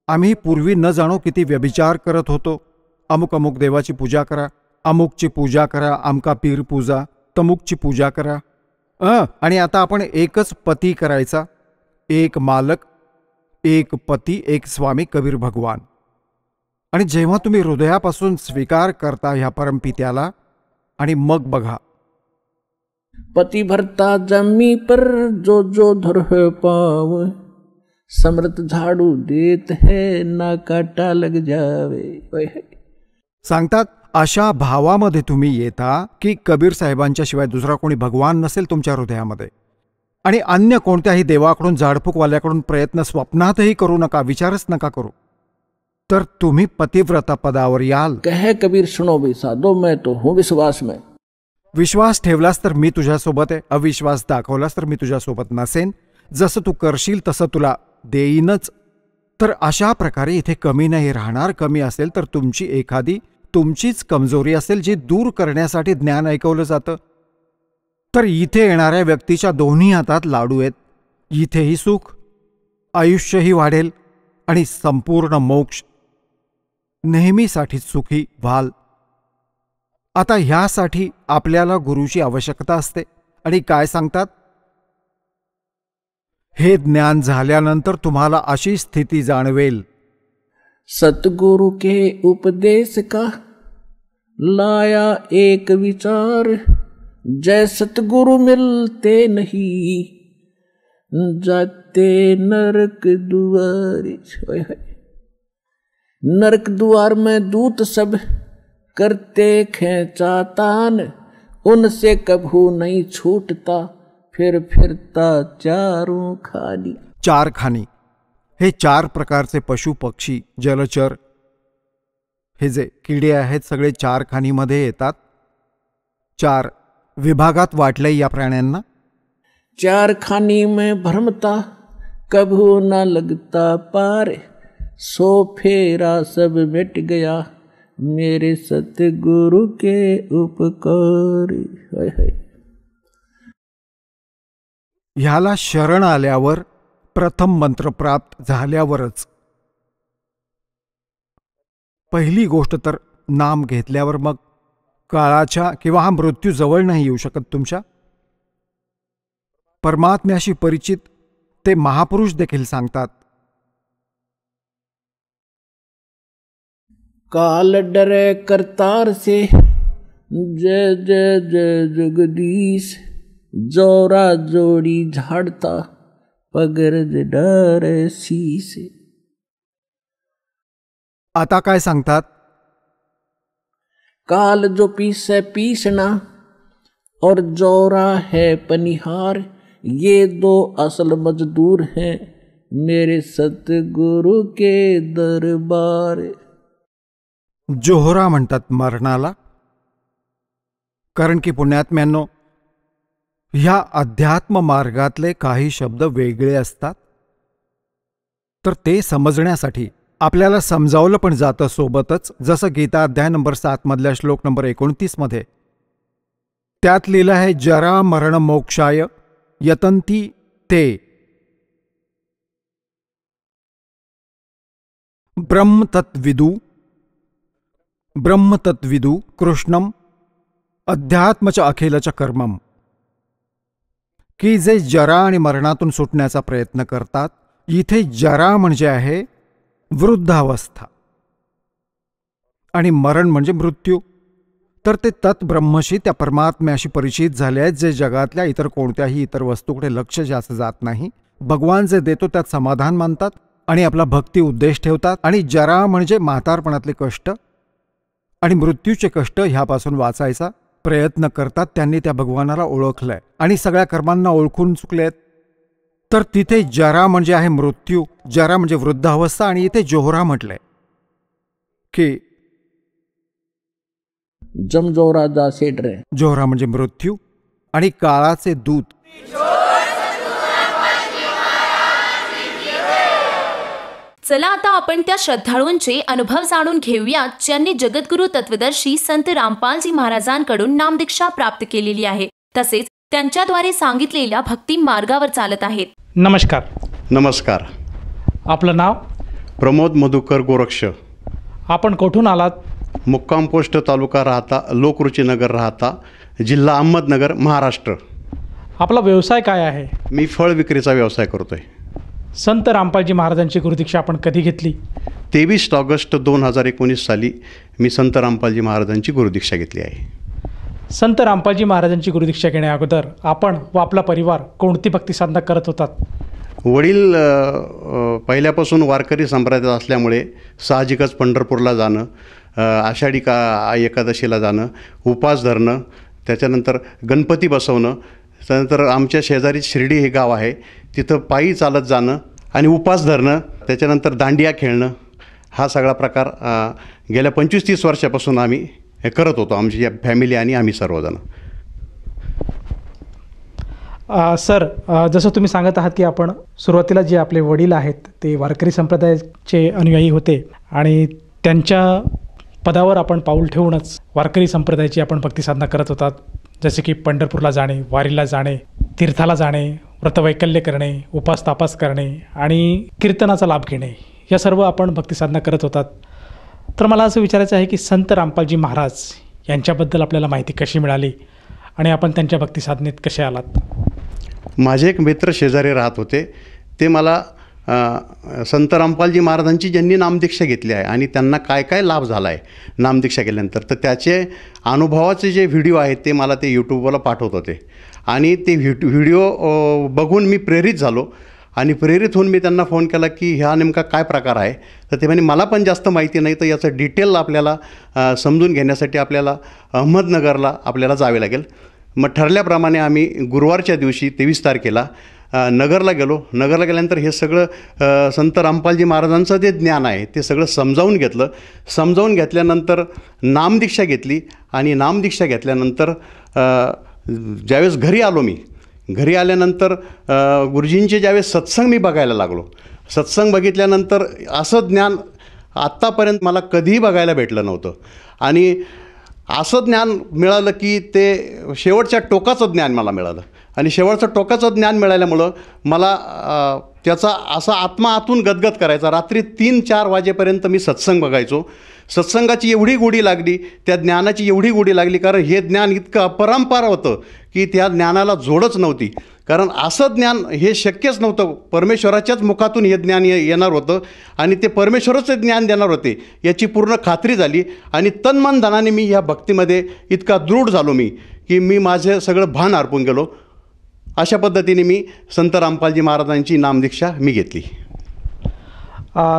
आम्ही पूर्वी न जाणो किती व्यभिचार करत होतो. अमुक अमुक देवाची पूजा करा, अमुकची पूजा करा, आमका पीर पूजा, तमुकची पूजा करा. आणि आता आपण एकच पती करायचा, एक मालक, एक पती, एक स्वामी कबीर भगवान. आणि जेव्हा तुम्ही हृदयापासून स्वीकार करता ह्या परमपित्याला, आणि मग बघा, पति भरता जमी पर जो जो धर पाव, समृत झाड़ू देत है ना काटा लग जावे. सांगतात अशा भावामध्ये तुम्ही येता की कबीर साहेबांच्या शिवाय दुसरा कोणी भगवान नसेल तुमच्या हृदयामध्ये. आणि अन्य कोणत्याही देवाकडून, झाडफूकवाल्याकडून प्रयत्न स्वप्नातही करू नका, विचारच नका करू. तर तुम्ही पतिव्रता पदावर याल. कहे कबीर सुनो भी साधो, मैं तो हूं विश्वास में. विश्वास ठेवलास तर मी तुझ्यासोबत आहे, अविश्वास दाखवलास तर मी तुझ्यासोबत नसेन. जसं तू करशील तसं तुला देईनच. तर अशा प्रकारे इथे कमी नाही राहणार. कमी असेल तर तुमची एखादी तुमचीच कमजोरी असेल जी दूर करण्यासाठी ज्ञान ऐकवलं जातं. तर इथे येणाऱ्या व्यक्तीच्या दोन्ही हातात लाडू आहेत. इथेही सुख, आयुष्यही वाढेल आणि संपूर्ण मोक्ष, नेहमीसाठी सुखी व्हाल. आता ह्यासाठी आपल्याला गुरुची आवश्यकता असते. आणि काय सांगतात? हे ज्ञान झाल्यानंतर तुम्हाला अशी स्थिती जाणवेल, सतगुरु के उपदेश का लाया एक विचार, जय सतगुरु मिलते नहीं जाते नरक दुआरे. नरक द्वार में दूत सब करते खेचातान, उनसे कभू नहीं छूटता फिर फिरता चारों खानी. चार खानी, हे चार प्रकारचे पशु पक्षी, जलचर, हे जे किडे आहेत सगळे चार खानीमध्ये येतात. चार विभागात वाटले या प्राण्यांना. चार खानी में भ्रमता कभू न लगता पार, सो फेरा सब मिट गया मेरे सतगुरु के उपकार. ह्याला शरण आल्यावर, प्रथम मंत्र प्राप्त झाल्यावरच, पहिली गोष्ट तर नाम घेतल्यावर, मग काळाच्या किंवा हा मृत्यू जवळ नाही येऊ शकत तुमच्या. परमात्म्याशी परिचित ते महापुरुष देखील सांगतात, काल डरे करतार से जय जय जय जगदीश, जोरा जोड़ी झाड़ता पगरज डरे शीस. आता काय सांगतात? काल जो पीसे पीसना और जोरा है पनिहार, ये दो असल मजदूर हैं मेरे सतगुरु के दरबार. जोहरा म्हणतात मरणाला, कारण की पुण्यात्म्यांनो, ह्या अध्यात्म मार्गातले काही शब्द वेगळे असतात. तर ते समजण्यासाठी आपल्याला समजावलं पण जातं सोबतच, जसं गीता अध्याय नंबर 7 मधल्या श्लोक नंबर 29 मध्ये त्यात लिहिलं आहे, जरा मरण मोक्षाय यतंती ते ब्रह्मतत्विदु कृष्णम अध्यात्मच अखिलच कर्मम, की जे जरा आणि मरणातून सुटण्याचा प्रयत्न करतात. इथे जरा म्हणजे आहे वृद्धावस्था आणि मरण म्हणजे मृत्यू. तर ते तत्ब्रह्मशी, त्या परमात्म्याशी परिचित झाले आहेत, जे जगातल्या इतर कोणत्याही इतर वस्तूकडे लक्ष जास्त जात नाही. भगवान जे देतो त्यात समाधान मानतात आणि आपला भक्ती उद्देश ठेवतात. आणि जरा म्हणजे म्हातारपणातले कष्ट आणि मृत्यूचे कष्ट ह्यापासून वाचायचा प्रयत्न करतात. त्यांनी त्या भगवानाला ओळखलंय आणि सगळ्या कर्मांना ओळखून चुकलेत. तर तिथे जरा म्हणजे आहे मृत्यू, जरा म्हणजे वृद्धावस्था. आणि इथे जोहरा म्हटलंय की जमजोरा जा सेठ रे. जोहरा म्हणजे मृत्यू आणि काळाचे दूत. चला आता आपण त्या श्रद्धाळूंचे अनुभव जाणून घेऊयात, ज्यांनी जगद्गुरु तत्वदर्शी संत रामपालजी महाराजांकडून नामदीक्षा प्राप्त केलेली आहे, तसेच त्यांच्याद्वारे सांगितलेल्या भक्ती मार्गावर चालत आहेत. नमस्कार. नमस्कार. आपलं नाव? प्रमोद मधुकर गोरक्ष. आपण कुठून आलात? मुक्काम पोस्ट, तालुका राहता, लोकरुचीनगर राहता, जिल्हा अहमदनगर, महाराष्ट्र. आपला व्यवसाय काय आहे? मी फळ विक्रीचा व्यवसाय करतोय. संत रामपालजी महाराजांची गुरुदीक्षा आपण कधी घेतली? 23 ऑगस्ट 2019 साली मी संत रामपालजी महाराजांची गुरुदीक्षा घेतली आहे. संत रामपालजी महाराजांची गुरुदीक्षा घेण्या अगोदर आपण व आपला परिवार कोणती भक्ती साधना करत होतात? वडील पहिल्यापासून वारकरी संप्रदायात असल्यामुळे साहजिकच पंढरपूरला जाणं, आषाढी एकादशीला जाणं, उपास धरणं, त्याच्यानंतर गणपती बसवणं, त्यानंतर आमच्या शेजारी शिर्डी हे गाव आहे, तिथं पायी चालत जाणं आणि उपास धरणं, त्याच्यानंतर दांडिया खेळणं, हा सगळा प्रकार गेल्या 25-30 वर्षापासून आम्ही हे करत होतो, आमची फॅमिली आणि आम्ही सर्वजण. सर, जसं तुम्ही सांगत आहात की आपण सुरुवातीला जे आपले वडील आहेत ते वारकरी संप्रदायाचे अनुयायी होते आणि त्यांच्या पदावर आपण पाऊल ठेवूनच वारकरी संप्रदायाची आपण भक्ती साधना करत होतात, जसे की पंढरपूरला जाणे, वारीला जाणे, तीर्थाला जाणे, व्रतवैकल्य करणे, उपास तापास करणे आणि कीर्तनाचा लाभ घेणे, या सर्व आपण भक्ती साधना करत होतात. तर मला असं विचारायचं आहे की संत रामपालजी महाराज यांच्याबद्दल आपल्याला माहिती कशी मिळाली आणि आपण त्यांच्या भक्ती साधनेत कसे आलात? माझे एक मित्र शेजारी राहत होते, ते मला संत रामपालजी महाराजांची ज्यांनी नामदीक्षा घेतली आहे आणि त्यांना काय काय लाभ झाला आहे नामदीक्षा केल्यानंतर, तर त्याचे अनुभवाचे जे व्हिडिओ आहेत ते मला ते यूट्यूबला पाठवत होते आणि ते व्हिडिओ बघून मी प्रेरित झालो आणि प्रेरित होऊन मी त्यांना फोन केला की ह्या नेमका काय प्रकार आहे. तर ते म्हणे मला पण जास्त माहिती नाही, तर याचं डिटेल आपल्याला समजून घेण्यासाठी आपल्याला अहमदनगरला आपल्याला जावे लागेल. मग ठरल्याप्रमाणे आम्ही गुरुवारच्या दिवशी 23 तारखेला नगरला गेलो. नगरला गेल्यानंतर हे सगळं संत रामपालजी महाराजांचं जे ज्ञान आहे ते सगळं समजावून घेतलं. समजावून घेतल्यानंतर नामदीक्षा घेतली आणि नामदीक्षा घेतल्यानंतर ज्यावेळेस घरी आलो, मी घरी आल्यानंतर गुरुजींचे ज्यावेळेस सत्संग मी बघायला लागलो, सत्संग बघितल्यानंतर असं ज्ञान आत्तापर्यंत मला कधीही बघायला भेटलं नव्हतं. आणि असं ज्ञान मिळालं की ते शेवटच्या टोकाचं ज्ञान मला मिळालं आणि शेवटचं टोकाचं ज्ञान मिळाल्यामुळं मला त्याचा असा आत्मा आतून गदगद करायचा. रात्री 3-4 वाजेपर्यंत मी सत्संग बघायचो. सत्संगाची एवढी गोडी लागली, त्या ज्ञानाची एवढी गोडी लागली, कारण हे ज्ञान इतकं अपरंपार होतं की त्या ज्ञानाला जोडच नव्हती. कारण असं ज्ञान हे शक्यच नव्हतं, परमेश्वराच्याच मुखातून हे ज्ञान येणार होतं आणि ते परमेश्वराचं ज्ञान देणार होते याची पूर्ण खात्री झाली. आणि तन्मन धनाने मी ह्या भक्तीमध्ये इतका दृढ झालो की मी माझं सगळं भान अर्पून गेलो. अशा पद्धतीने मी संत रामपालजी महाराजांची नामदीक्षा मी घेतली.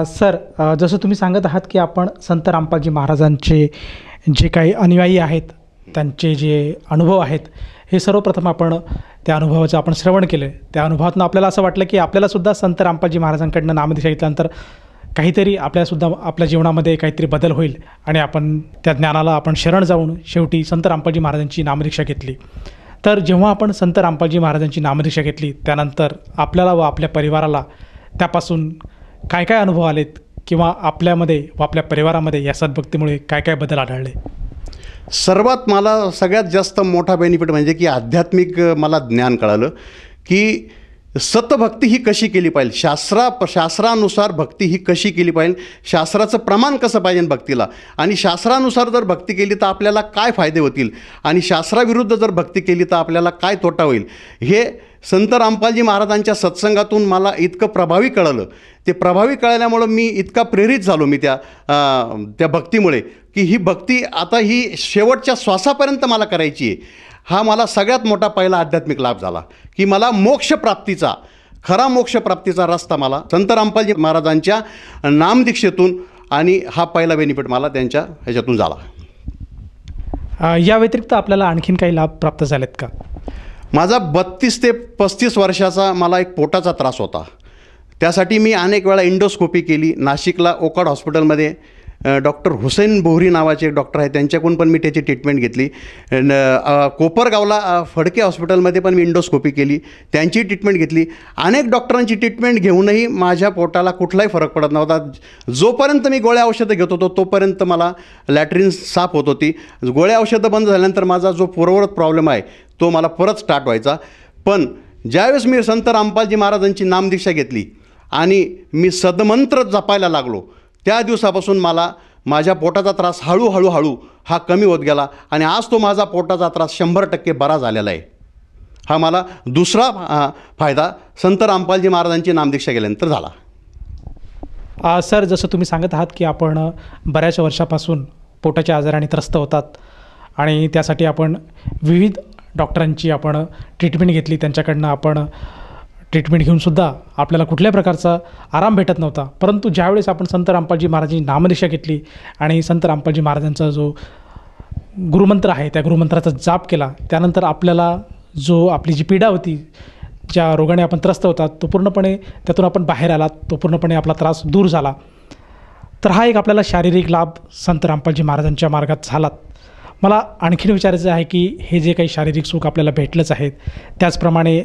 सर, जसं तुम्ही सांगत आहात की आपण संत रामपालजी महाराजांचे जे काही अनुयायी आहेत त्यांचे जे अनुभव आहेत हे सर्वप्रथम आपण त्या अनुभवाचं आपण श्रवण केलं. त्या अनुभवातून आपल्याला असं वाटलं की आपल्यालासुद्धा संत रामपालजी महाराजांकडनं नामदीक्षा घेतल्यानंतर काहीतरी आपल्यासुद्धा आपल्या जीवनामध्ये काहीतरी बदल होईल आणि आपण त्या ज्ञानाला आपण शरण जाऊन शेवटी संत रामपालजी महाराजांची नामदीक्षा घेतली. तर जेव्हा आपण संत रामपालजी महाराजांची नामदीक्षा घेतली त्यानंतर आपल्याला व आपल्या परिवाराला त्यापासून काय काय अनुभव आलेत किंवा आपल्यामध्ये व आपल्या परिवारामध्ये या सद्भक्तीमुळे काय काय बदल आढळले? सर्वात मला सगळ्यात जास्त मोठा बेनिफिट म्हणजे की आध्यात्मिक मला ज्ञान कळालं की सतभक्ती ही कशी केली पाहिजे, शास्त्रानुसार भक्ती ही कशी केली पाहिजे, शास्त्राचं प्रमाण कसं पाहिजे भक्तीला, आणि शास्त्रानुसार जर भक्ती केली तर आपल्याला काय फायदे होतील आणि शास्त्राविरुद्ध जर भक्ती केली तर आपल्याला काय तोटा होईल, हे संत रामपालजी महाराजांच्या सत्संगातून मला इतकं प्रभावी कळलं. ते प्रभावी कळल्यामुळं मी इतका प्रेरित झालो मी त्या भक्तीमुळे की ही भक्ती आता ही शेवटच्या श्वासापर्यंत मला करायची आहे. हा मला सगळ्यात मोठा पहिला आध्यात्मिक लाभ झाला की मला खरा मोक्षप्राप्तीचा रस्ता मला संत रामपालजी महाराजांच्या नामदीक्षेतून, आणि हा पहिला बेनिफिट मला त्यांच्या ह्याच्यातून झाला. या व्यतिरिक्त आपल्याला आणखीन काही लाभ प्राप्त झालेत का? माझा 32 ते 35 वर्षाचा मला एक पोटाचा त्रास होता. त्यासाठी मी अनेक वेळा इंडोस्कोपी केली. नाशिकला ओकाड हॉस्पिटलमध्ये डॉक्टर हुसेन बोहरी नावाचे एक डॉक्टर आहेत, त्यांच्याकडून पण मी त्याची ट्रीटमेंट घेतली. कोपरगावला फडके हॉस्पिटलमध्ये पण मी इंडोस्कोपी केली, त्यांची ट्रीटमेंट घेतली. अनेक डॉक्टरांची ट्रीटमेंट घेऊनही माझ्या पोटाला कुठलाही फरक पडत नव्हता. जोपर्यंत मी गोळ्या औषधं घेत होतो तोपर्यंत मला लॅट्रिन साफ होत होती. गोळ्या औषधं बंद झाल्यानंतर माझा जो पूर्ववत प्रॉब्लेम आहे तो मला परत स्टार्ट व्हायचा. पण ज्यावेळेस मी संत रामपालजी महाराजांची नामदीक्षा घेतली आणि मी सदमंत्र जपायला लागलो, त्या दिवसापासून मला माझ्या पोटाचा त्रास हळूहळू हा कमी होत गेला आणि आज तो माझा पोटाचा त्रास 100% बरा झालेला आहे. हा मला दुसरा फायदा संत रामपालजी महाराजांची नामदीक्षा केल्यानंतर झाला. सर, जसं तुम्ही सांगत आहात की आपण बऱ्याच वर्षापासून पोटाच्या आजाराने त्रस्त होतात आणि त्यासाठी आपण विविध डॉक्टरांची आपण ट्रीटमेंट घेतली, त्यांच्याकडनं आपण ट्रीटमेंट घेऊनसुद्धा आपल्याला कुठल्याही प्रकारचा आराम भेटत नव्हता. परंतु ज्यावेळेस आपण संत रामपालजी महाराजांची नामदीक्षा घेतली आणि संत रामपालजी महाराजांचा जो गुरुमंत्र आहे त्या गुरुमंत्राचा जाप केला, त्यानंतर आपल्याला जो आपली जी पीडा होती, ज्या रोगाने आपण त्रस्त होतात, तो पूर्णपणे त्यातून आपण बाहेर आलात, तो पूर्णपणे आपला त्रास दूर झाला. तर हा एक आपल्याला शारीरिक लाभ संत रामपालजी महाराजांच्या मार्गात झालात. मला आणखीन विचारायचं आहे की हे जे काही शारीरिक सुख आपल्याला भेटलंच आहेत, त्याचप्रमाणे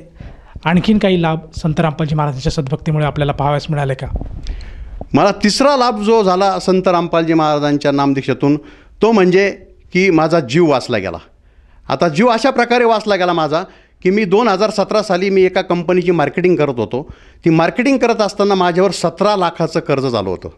आणखीन काही लाभ संत रामपालजी महाराजांच्या सद्भक्तीमुळे आपल्याला पाहावयास मिळाले का? मला तिसरा लाभ जो झाला संत रामपालजी महाराजांच्या नामदीक्षेतून तो म्हणजे की माझा जीव वाचला गेला. आता जीव अशा प्रकारे वाचला गेला माझा की मी 2017 साली मी एका कंपनीची मार्केटिंग करत होतो. ती मार्केटिंग करत असताना माझ्यावर 17 लाखाचं कर्ज झालं होतं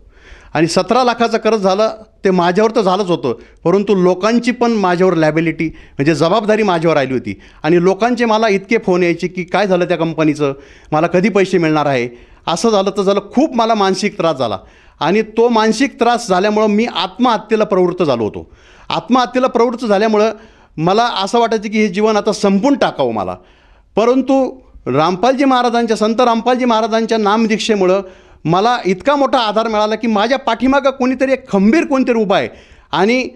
आणि 17 लाखाचं कर्ज झालं ते माझ्यावर तर झालंच होतं, परंतु लोकांची पण माझ्यावर लॅबिलिटी म्हणजे जबाबदारी माझ्यावर आली होती. आणि लोकांचे मला इतके फोन यायचे की काय झालं त्या कंपनीचं, मला कधी पैसे मिळणार आहे, असं झालं तर झालं. खूप मला मानसिक त्रास झाला आणि तो मानसिक त्रास झाल्यामुळं मी आत्महत्येला प्रवृत्त झालो होतो. आत्महत्येला प्रवृत्त झाल्यामुळं मला असं वाटायचं की हे जीवन आता संपून टाकावं मला. परंतु संत रामपालजी महाराजांच्या नामदीक्षेमुळं मला इतका मोठा आधार मिळाला की माझ्या पाठीमागं कोणीतरी एक खंबीर कोणतरी उभा आहे आणि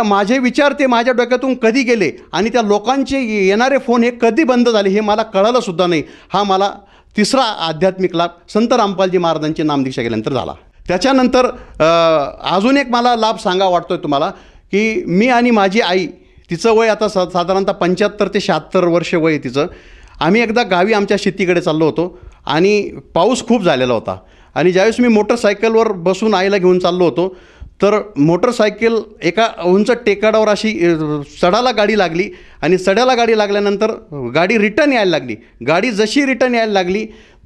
माझे विचार ते माझ्या डोक्यातून कधी गेले आणि त्या लोकांचे येणारे फोन हे कधी बंद झाले हे मला कळालंसुद्धा नाही. हा मला तिसरा आध्यात्मिक लाभ संत रामपालजी महाराजांची नामदीक्षा केल्यानंतर झाला. त्याच्यानंतर अजून एक मला लाभ सांगा वाटतो आहे तुम्हाला की मी आणि माझी आई, तिचं वय आता साधारणतः 75 ते 76 वर्ष वय आहे तिचं. आम्ही एकदा गावी आमच्या शेतीकडे चाललो होतो आणि पाऊस खूप झालेला होता आणि ज्यावेळेस मी मोटरसायकलवर बसून आईला घेऊन चाललो होतो तर मोटरसायकल एका उंच टेकाडावर अशी चढाला गाडी लागली आणि चढाला गाडी लागल्यानंतर गाडी रिटर्न यायला लागली. गाडी जशी रिटर्न यायला लागली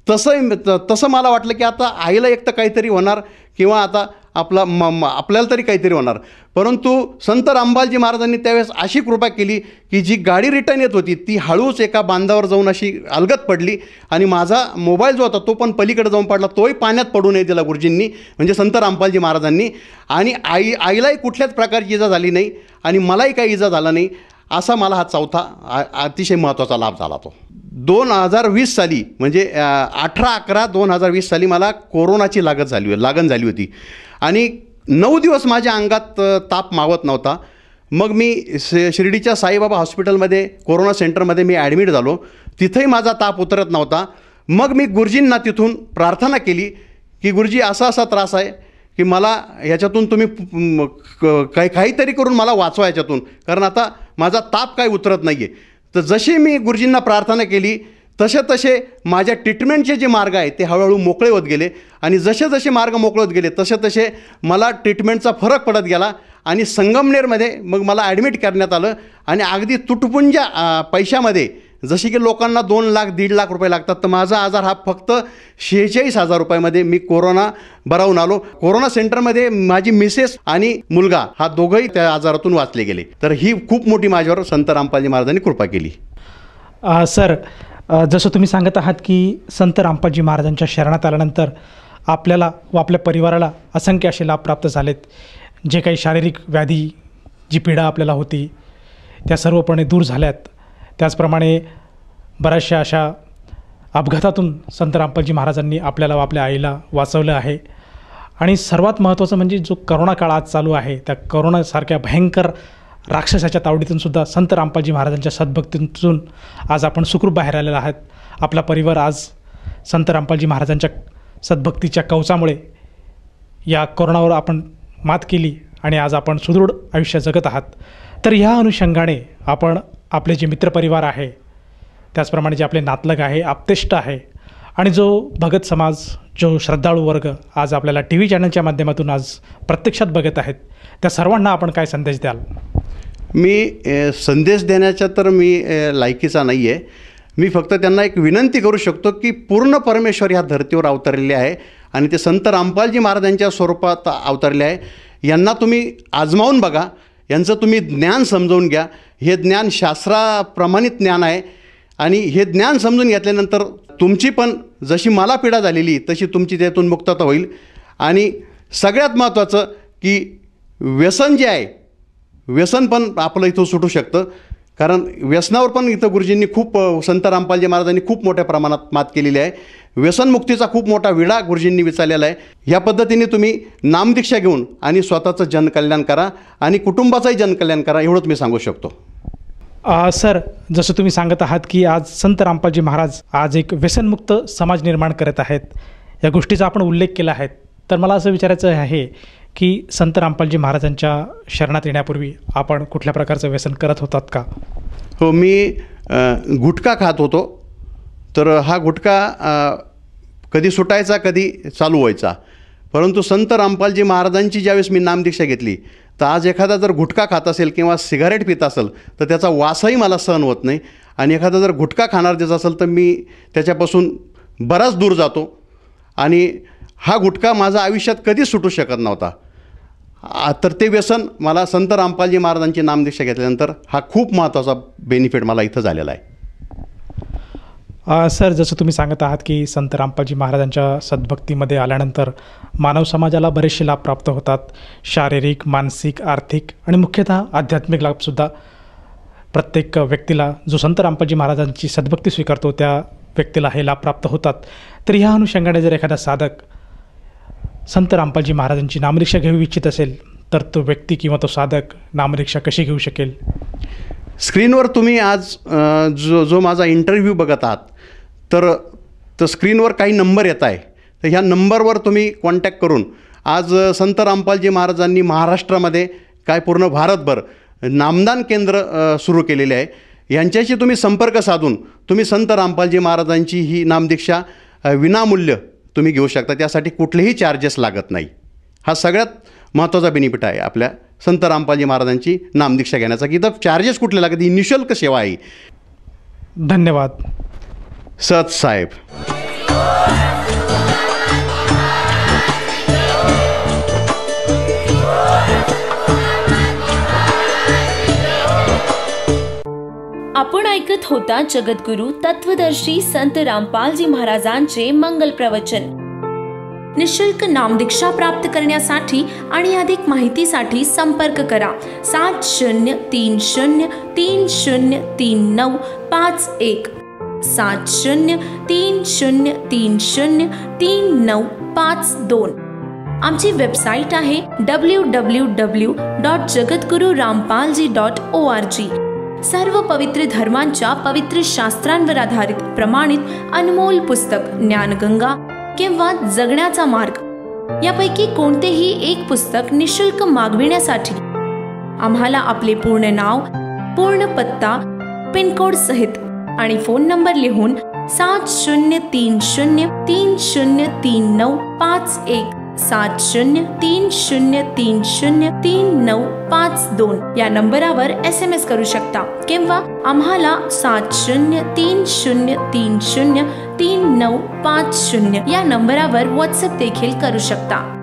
तसं मला वाटलं की आता आईला एक तर काहीतरी होणार किंवा आता आपल्याला तरी काहीतरी होणार. परंतु संत रामपालजी महाराजांनी त्यावेळेस अशी कृपा केली की जी गाडी रिटर्न येत होती ती हळूच एका बांधावर जाऊन अशी अलगद पडली आणि माझा मोबाईल जो होता तो पण पलीकडे जाऊन पडला. तोही पाण्यात पडू नये दिला गुरुजींनी, म्हणजे संत रामपालजी महाराजांनी. आणि आईलाही कुठल्याच प्रकारची इजा झाली नाही आणि मलाही काही इजा झाला नाही. असा मला हा चौथा अतिशय महत्त्वाचा लाभ झाला. तो 2020 साली म्हणजे 18/11/2020 साली मला कोरोनाची लागण झाली होती आणि 9 दिवस माझ्या अंगात ताप मावत नव्हता. मग मी शिर्डीच्या साईबाबा हॉस्पिटलमध्ये कोरोना सेंटरमध्ये मी ॲडमिट झालो. तिथंही माझा ताप उतरत नव्हता. मग मी गुरुजींना तिथून प्रार्थना केली की गुरुजी असा त्रास आहे की मला ह्याच्यातून तुम्ही काहीतरी करून मला वाचवा ह्याच्यातून, कारण आता माझा ताप काय उतरत नाही आहे. तर जशी मी गुरुजींना प्रार्थना केली तसे तसे माझ्या ट्रीटमेंटचे जे मार्ग आहेत ते हळूहळू मोकळे होत गेले आणि जसे जसे मार्ग मोकळे होत गेले तसे तसे मला ट्रीटमेंटचा फरक पडत गेला आणि संगमनेरमध्ये मग मला ॲडमिट करण्यात आलं आणि अगदी तुटपुंज पैशामध्ये, जशी की लोकांना 2 लाख 1.5 लाख रुपये लागतात, तर माझा आजार हा फक्त 46,000 रुपयामध्ये मी कोरोना बरावून आलो. कोरोना सेंटरमध्ये माझी मिसेस आणि मुलगा हा दोघंही त्या आजारातून वाचले गेले. तर ही खूप मोठी माझ्यावर संत रामपालजी महाराजांनी कृपा केली. सर, जसं तुम्ही सांगत आहात की संत रामपालजी महाराजांच्या शरणात आल्यानंतर आपल्याला व आपल्या परिवाराला असंख्य असे लाभ प्राप्त झालेत. जे काही शारीरिक व्याधी, जी पीडा आपल्याला होती त्या सर्वपणे दूर झाल्यात. त्याचप्रमाणे बऱ्याचशा अशा अपघातातून संत रामपालजी महाराजांनी आपल्याला व आपल्या आईला वाचवलं आहे. आणि सर्वात महत्त्वाचं म्हणजे जो करोना काळ आज चालू आहे, त्या करोनासारख्या भयंकर राक्षसाच्या तावडीतून सुद्धा संत रामपालजी महाराजांच्या सद्भक्तीतून आज आपण सुखरूप बाहेर आलेला आहात. आपला परिवार आज संत रामपालजी महाराजांच्या सद्भक्तीच्या कवचामुळे या कोरोनावर आपण मात केली आणि आज आपण सुदृढ आयुष्य जगत आहात. तर ह्या अनुषंगाने आपण आपले जे मित्रपरिवार आहे, त्याचप्रमाणे जे आपले नातलग आहे, आप्तेष्ट आहे आणि जो भगत समाज, जो श्रद्धाळू वर्ग आज आपल्याला TV चॅनलच्या माध्यमातून आज प्रत्यक्षात बघत आहेत, त्या सर्वांना आपण काय संदेश द्याल? मी संदेश देण्याचा तर मी लायकीचा नाही आहे. मी फक्त त्यांना एक विनंती करू शकतो की पूर्ण परमेश्वर ह्या धर्तीवर अवतरलेले आहे आणि ते संत रामपालजी महाराजांच्या स्वरूपात अवतरले आहे. यांना तुम्ही आजमावून बघा, यांचं तुम्ही ज्ञान समजावून घ्या. हे ज्ञान शास्त्राप्रमाणित ज्ञान आहे आणि हे ज्ञान समजून घेतल्यानंतर तुमची पण जशी मला पीडा झालेली तशी तुमची त्यातून मुक्तता होईल. आणि सगळ्यात महत्त्वाचं की व्यसन जे आहे, व्यसन पण आपलं इथं सुटू शकतं. कारण व्यसनावर पण इथं गुरुजींनी खूप, संत रामपालजी महाराजांनी खूप मोठ्या प्रमाणात मात केलेली आहे. व्यसनमुक्तीचा खूप मोठा विडा गुरुजींनी विचारलेला आहे. ह्या पद्धतीने तुम्ही नामदीक्षा घेऊन आणि स्वतःचं जनकल्याण करा आणि कुटुंबाचंही जनकल्याण करा, एवढंच मी सांगू शकतो. सर, जसं तुम्ही सांगत आहात की आज संत रामपालजी महाराज आज एक व्यसनमुक्त समाज निर्माण करत आहेत, या गोष्टीचा आपण उल्लेख केला आहे. तर मला असं विचारायचं आहे की संत रामपालजी महाराजांच्या शरणात येण्यापूर्वी आपण कुठल्या प्रकारचं व्यसन करत होतात का? हो, मी गुटखा खात होतो. तर हा गुटखा कधी सुटायचा कधी चालू व्हायचा. परंतु संत रामपालजी महाराजांची ज्यावेळेस मी नामदीक्षा घेतली तर आज एखादा जर गुटखा खात असेल किंवा सिगारेट पित असेल तर त्याचा वासही मला सहन होत नाही. आणि एखादा जर गुटखा खाणार देत असेल तर मी त्याच्यापासून बराच दूर जातो. आणि हा गुटखा माझा आयुष्यात कधीच सुटू शकत नव्हता. तर ते व्यसन मला संत रामपालजी महाराजांची नामदीक्षा घेतल्यानंतर हा खूप महत्त्वाचा बेनिफिट मला इथं झालेला आहे. सर, जसं तुम्ही सांगत आहात की संत रामपालजी महाराजांच्या सद्भक्तीमध्ये आल्यानंतर मानव समाजाला बरेचसे लाभ प्राप्त होतात. शारीरिक, मानसिक, आर्थिक आणि मुख्यतः आध्यात्मिक लाभसुद्धा प्रत्येक व्यक्तीला, जो संत रामपालजी महाराजांची सद्भक्ती स्वीकारतो त्या व्यक्तीला हे लाभ प्राप्त होतात. तर ह्या अनुषंगाने जर एखादा साधक संत रामपालजी महाराजांची नामदीक्षा घेऊ इच्छित असेल तर तो व्यक्ती किंवा तो साधक नामदीक्षा कशी घेऊ शकेल? स्क्रीनवर तुम्ही आज जो माझा इंटरव्ह्यू बघत आहात तर स्क्रीनवर काही नंबर येत आहे. तर ह्या नंबरवर तुम्ही कॉन्टॅक्ट करून आज संत रामपालजी महाराजांनी महाराष्ट्रामध्ये काय पूर्ण भारतभर नामदान केंद्र सुरू केलेले आहे. यांच्याशी तुम्ही संपर्क साधून तुम्ही संत रामपालजी महाराजांची ही नामदीक्षा विनामूल्य तुम्ही घेऊ शकता. त्यासाठी कुठलेही चार्जेस लागत नाही. हा सगळ्यात महत्त्वाचा बेनिफिट आहे आपल्या संत रामपालजी महाराजांची नामदीक्षा घेण्याचा, की इथं चार्जेस कुठले लागत, ही निःशुल्क सेवा आहे. धन्यवाद. सत साहेब. आपण ऐकत होता जगद्गुरु तत्वदर्शी संत रामपालजी महाराजांचे मंगल प्रवचन. निःशुल्क नामदीक्षा प्राप्त करण्यासाठी आणि अधिक माहितीसाठी संपर्क करा 7030303951 7030303952. आमची वेबसाईट आहे www.jagadgururampalji.org. सर्व पवित्र धर्मांच्या पवित्र शास्त्रांवर आधारित प्रमाणित अनमोल पुस्तक ज्ञानगंगा किंवा जगण्याचा मार्ग यापैकी कोणतेही एक पुस्तक निःशुल्क मागविण्यासाठी आम्हाला आपले पूर्ण नाव, पूर्ण पत्ता, पिनकोड सहित आणि फोन नंबर लिहून 7030303951 7030303952 या नंबरावर SMS करू शकता किंवा आम्हाला 7030303950 या नंबरावर WhatsApp देखील करू शकता.